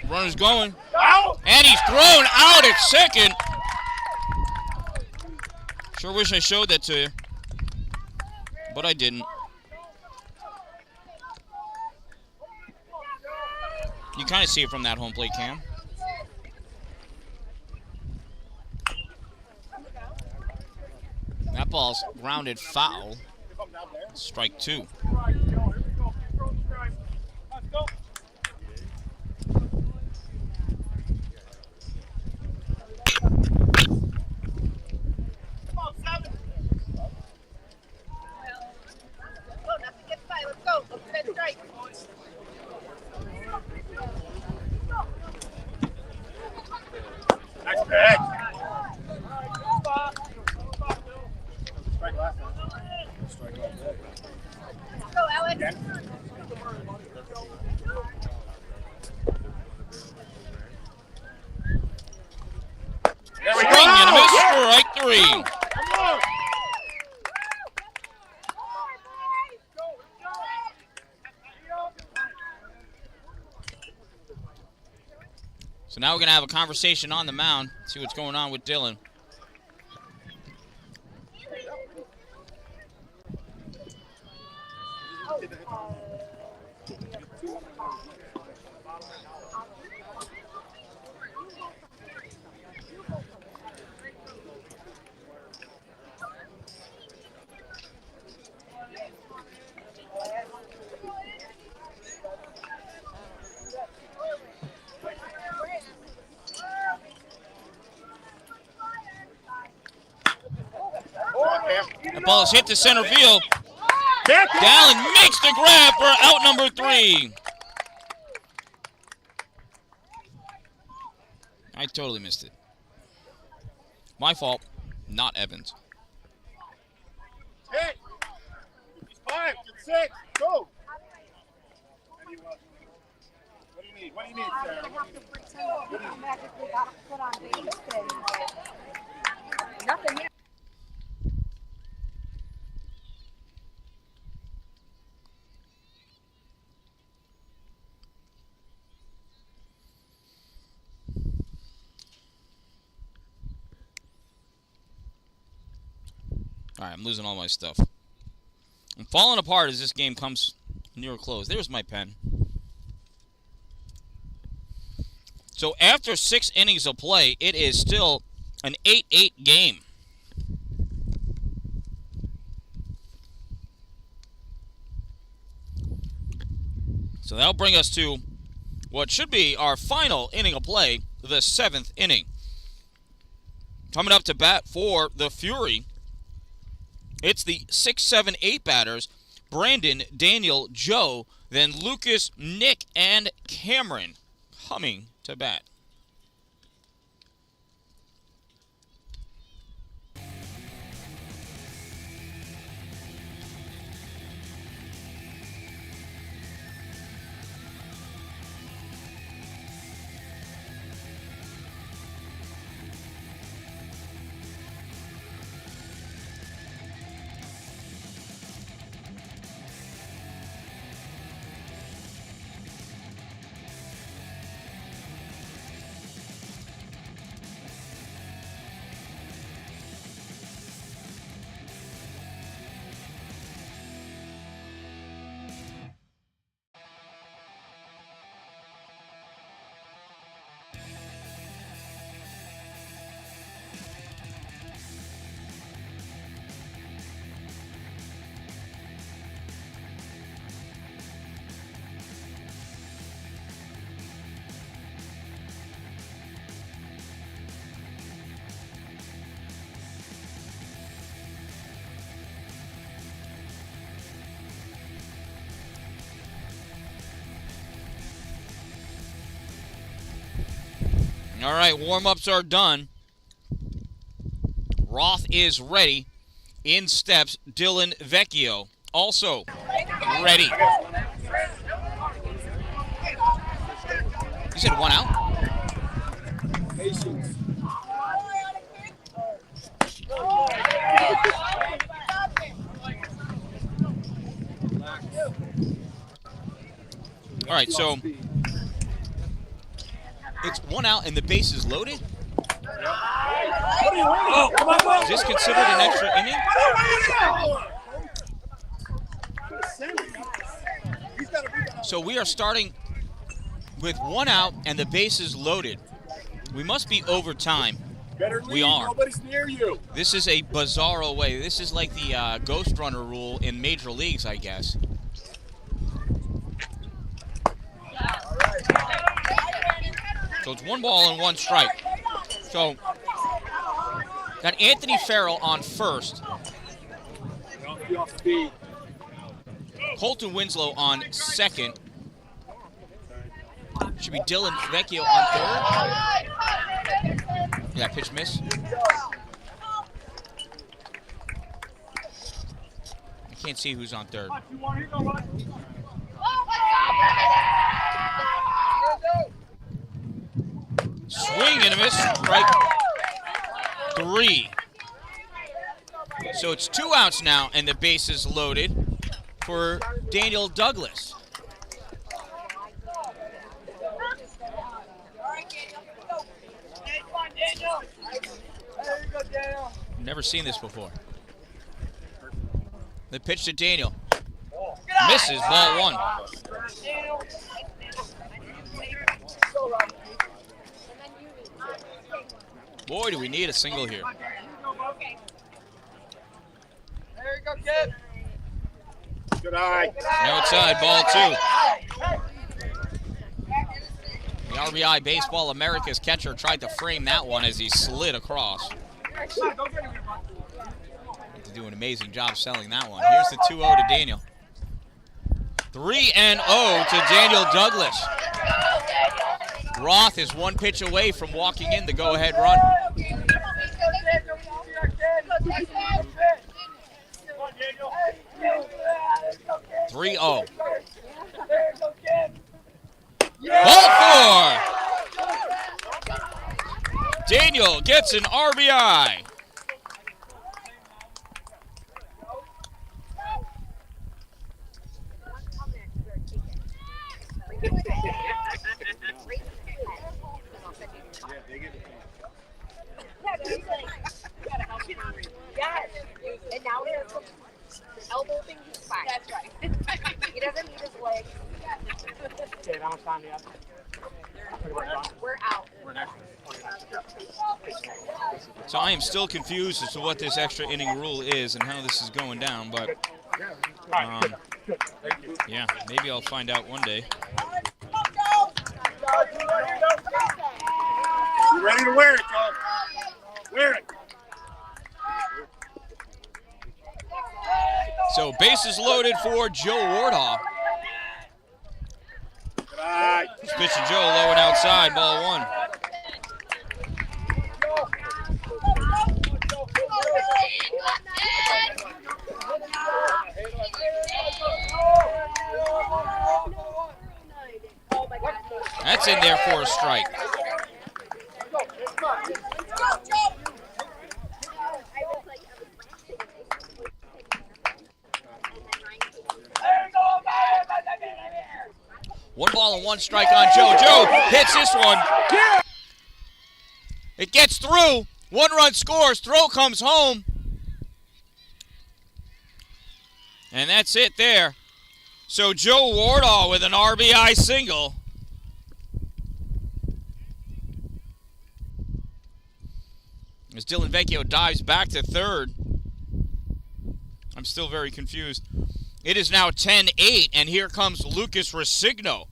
Runner's going. Out. And he's thrown out at second. Sure wish I showed that to you, but I didn't. You kind of see it from that home plate cam. That ball's grounded foul. Strike two. Swing and a miss, strike three. So now we're going to have a conversation on the mound, see what's going on with Dillon. The ball is hit to center field. Dan-Dalin makes the grab for out number 3. I totally missed it. My fault, not Evans. Hit. 5, 6, go. What do you need? What do you need, Sarah? Nothing here. All right, I'm losing all my stuff. I'm falling apart as this game comes near a close. There's my pen. So after 6 innings of play, it is still an 8-8 game. So that'll bring us to what should be our final inning of play, the 7th inning. Coming up to bat for the Fury, it's the 6, 7, 8 batters, Brandon, Daniel, Joe, then Lucas, Nick, and Cameron coming to bat. All right, warm-ups are done. Roth is ready. In steps Dylan Vecchio, also ready. You said 1 out? All right, so it's 1 out and the base is loaded? Is this considered an extra inning? So we are starting with 1 out and the base is loaded. We must be overtime. We are. Nobody's near you. This is a bizarro way. This is like the ghost runner rule in major leagues, I guess. So it's 1 ball and 1 strike. So got Anthony Farrell on first. Colton Winslow on second. Should be Dylan Vecchio on third. Yeah, pitch miss. I can't see who's on third. Swing and a miss. Strike 3. So it's 2 outs now, and the base is loaded for Daniel Douglas. Never seen this before. The pitch to Daniel. Misses, ball 1. Boy, do we need a single here. There you go, kid. Good eye. Outside, ball 2. The RBI Baseball America's catcher tried to frame that one as he slid across. To do an amazing job selling that one. Here's the 2-0 to Daniel. 3-0 to Daniel Douglas. Roth is 1 pitch away from walking in the go-ahead run. 3-0. Ball 4. Daniel gets an RBI. Yes. And now there's the elbow thing he's fine. That's right. He doesn't need his legs. Okay, now it's time to We're out. So I am still confused as to what this extra inning rule is and how this is going down, but yeah, maybe I'll find out one day. You ready to wear it, Joe? Wear it. So bases loaded for Joe Wardhaw. This pitch to Joe, low and outside, ball one. That's in there for a strike. One ball and one strike on Joe. Joe hits this one. It gets through. One run scores. Throw comes home. And that's it there. So Joe Wardhaw with an RBI single. As Dylan Vecchio dives back to third. I'm still very confused. It is now 10-8, and here comes Lucas Resigno.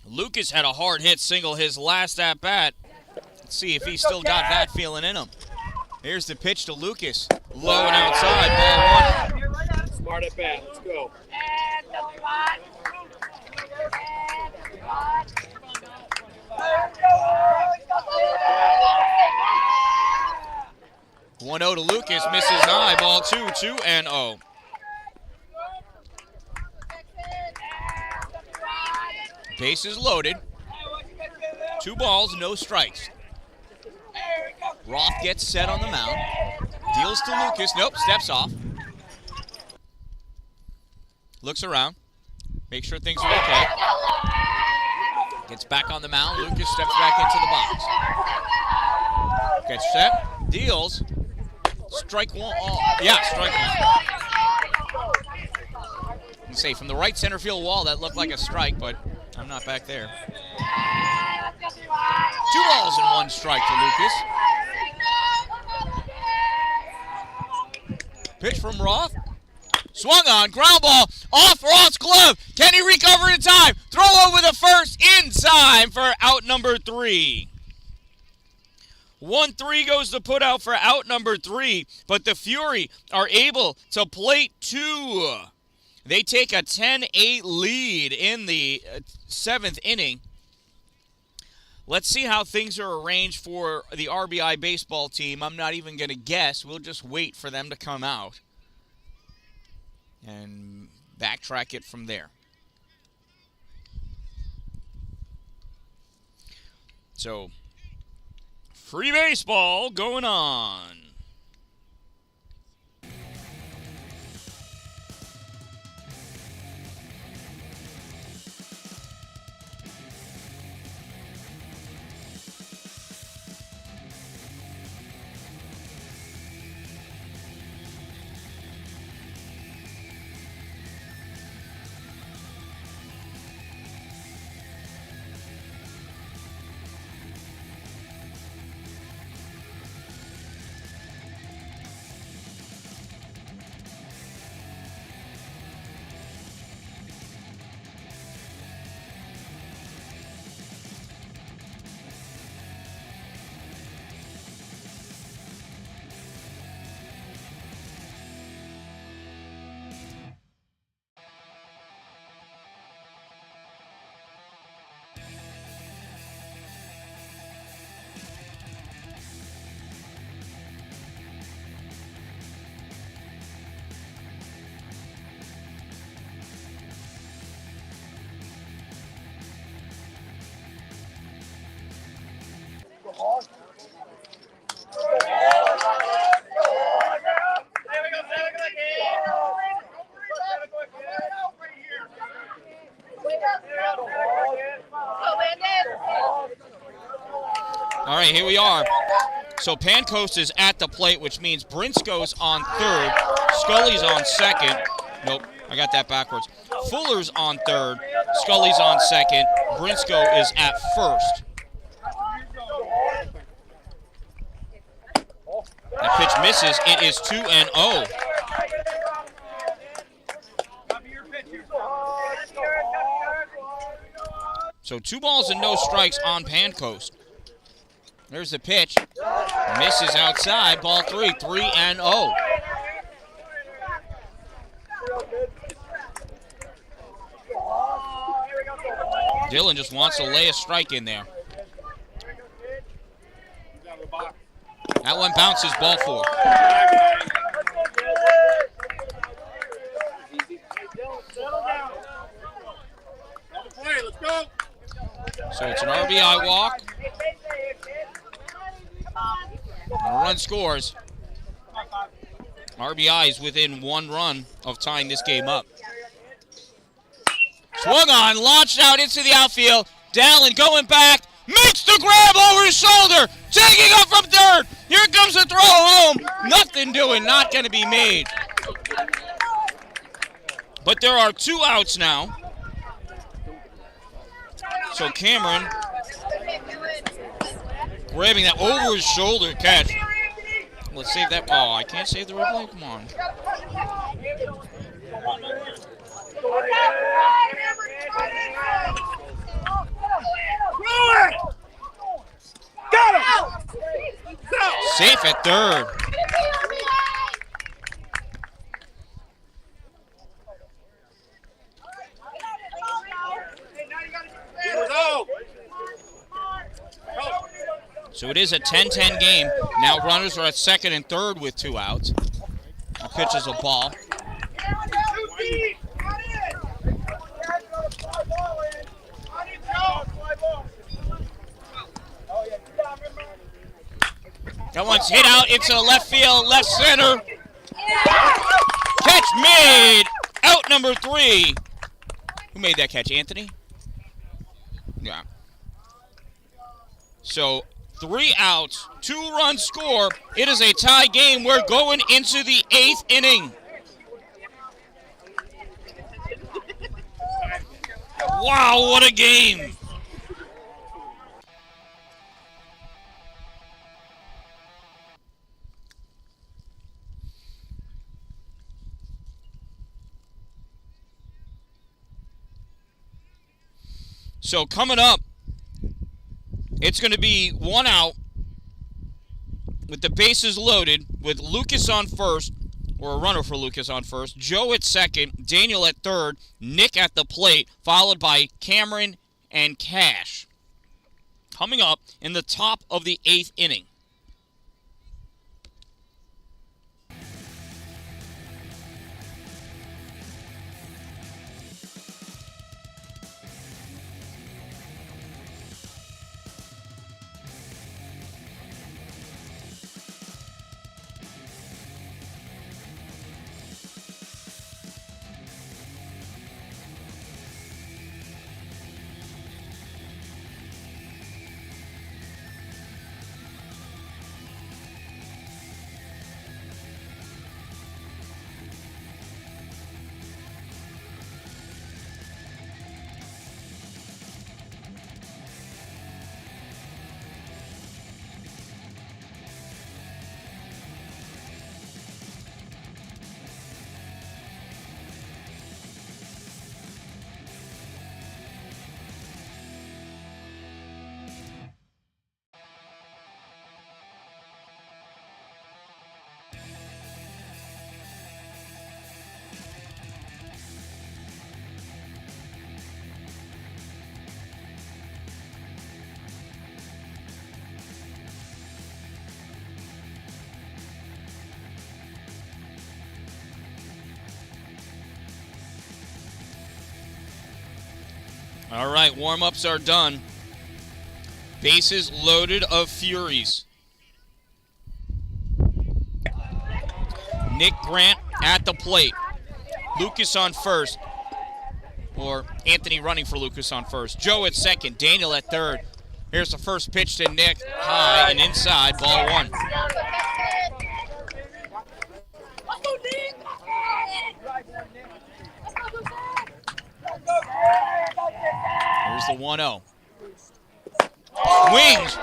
Lucas had a hard hit single his last at-bat. Let's see if he's still got that feeling in him. Here's the pitch to Lucas. Low and outside, ball one. Smart at bat. Let's go. 1-0 to Lucas, misses high, ball 2-2-0. Bases loaded. 2 balls, no strikes. Roth gets set on the mound. Deals to Lucas. Nope, steps off. Looks around. Make sure things are okay. Gets back on the mound. Lucas steps back into the box. Gets set. Deals. Strike one. Oh, yeah, strike one. You say from the right center field wall, that looked like a strike, but I'm not back there. 2 balls and 1 strike to Lucas. Pitch from Roth. Swung on, ground ball, off Roth's glove. Can he recover in time? Throw over the first in time for out number 3. 1-3 goes the put out for out number 3, but the Fury are able to plate 2. They take a 10-8 lead in the 7th inning. Let's see how things are arranged for the RBI baseball team. I'm not even going to guess. We'll just wait for them to come out and backtrack it from there. So, free baseball going on. All right, here we are. So Pancoast is at the plate, which means Brinsko's on third. Scully's on second. Nope. I got that backwards. Fuller's on third. Scully's on second. Briscoe is at first. That pitch misses. It is 2-0. So 2 balls and no strikes on Pancoast. There's the pitch. Misses outside. Ball 3. 3-0. Dylan just wants to lay a strike in there. That one bounces. Ball 4. So it's an RBI walk. And a run scores. RBI is within 1 run of tying this game up. Swung on, launched out into the outfield. Dalin going back, makes the grab over his shoulder, taking up from third. Here comes the throw home. Nothing doing, not going to be made. But there are 2 outs now. So Cameron grabbing that over his shoulder catch. Let's save that. Oh, I can't save the replay. Come on. Got him! Safe at third. So it is a 10-10 game. Now runners are at second and third with 2 outs. The pitch is a ball. That one's hit out into left field, left center. Catch made. Out number 3. Who made that catch, Anthony? Yeah. So 3 outs, 2-run score. It is a tie game. We're going into the 8th inning. Wow, what a game. So coming up, it's going to be 1 out with the bases loaded with Lucas on first, or a runner for Lucas on first, Joe at second, Daniel at third, Nick at the plate, followed by Cameron and Cash. Coming up in the top of the 8th inning. All right, warm-ups are done. Bases loaded of Furies. Nick Grant at the plate. Lucas on first. Or Anthony running for Lucas on first. Joe at second. Daniel at third. Here's the first pitch to Nick. High and inside. Ball 1. Here's the 1-0. Swings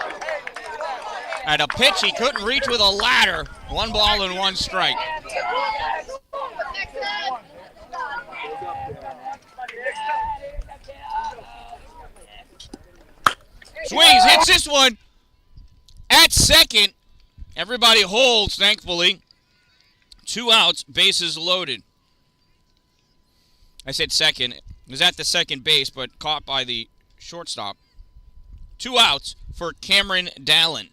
at a pitch he couldn't reach with a ladder. 1 ball and 1 strike. Swings, hits this one at second. Everybody holds, thankfully. 2 outs, bases loaded. I said second. It was at the second base, but caught by the shortstop. 2 outs for Dan-Dalin.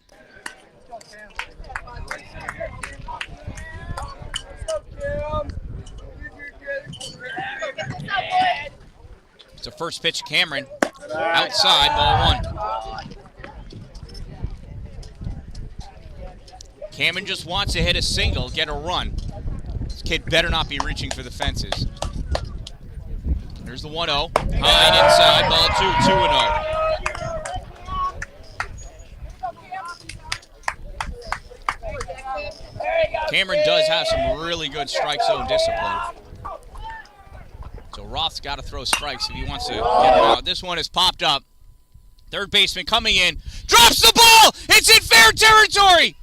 It's a first pitch, Cameron. Outside, ball 1. Cameron just wants to hit a single, get a run. This kid better not be reaching for the fences. There's the 1-0. High and inside, ball 2, 2-0. Cameron does have some really good strike zone discipline. So Roth's got to throw strikes if he wants to get it out. This one has popped up. Third baseman coming in. Drops the ball! It's in fair territory!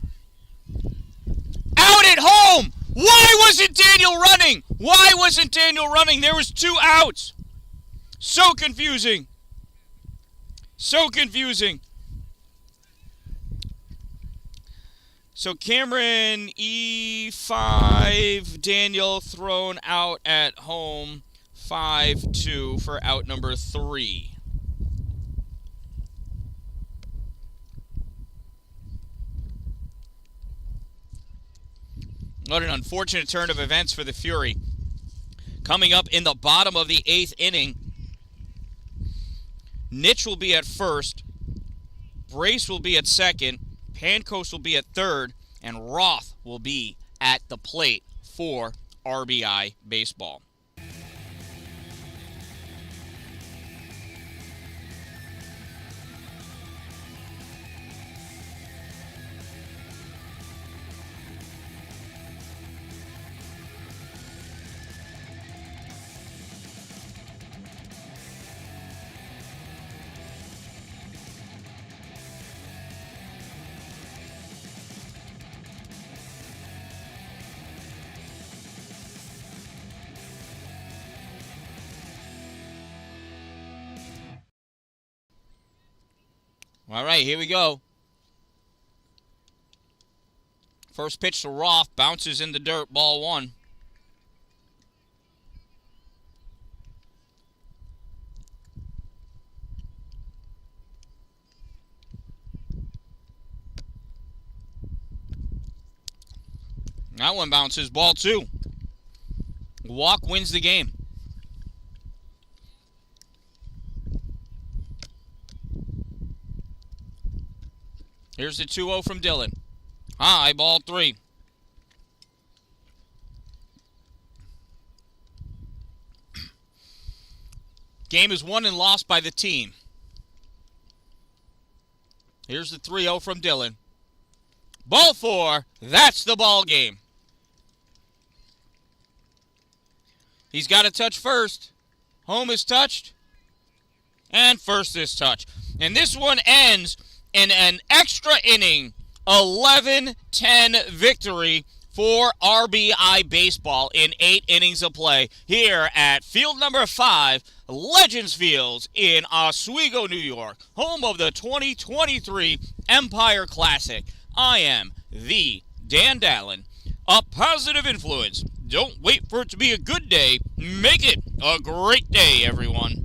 Out at home! Why wasn't Daniel running? Why wasn't Daniel running? There was 2 outs. So confusing. So confusing. So Cameron, E5, Daniel thrown out at home, 5-2 for out number 3. What an unfortunate turn of events for the Fury. Coming up in the bottom of the 8th inning, Nitch will be at first, Brace will be at second, Pancos will be at third, and Roth will be at the plate for RBI baseball. All right, here we go. First pitch to Roth, bounces in the dirt, ball 1. That one bounces, ball 2. Walk wins the game. Here's the 2-0 from Dillon. High, ball 3. Game is won and lost by the team. Here's the 3-0 from Dillon. Ball 4. That's the ball game. He's got to touch first. Home is touched. And first is touched. And this one ends in an extra inning, 11-10 victory for RBI baseball in 8 innings of play here at field number 5, Legends Fields in Oswego, New York, home of the 2023 Empire Classic. I am the Dan-Dalin, a positive influence. Don't wait for it to be a good day. Make it a great day, everyone.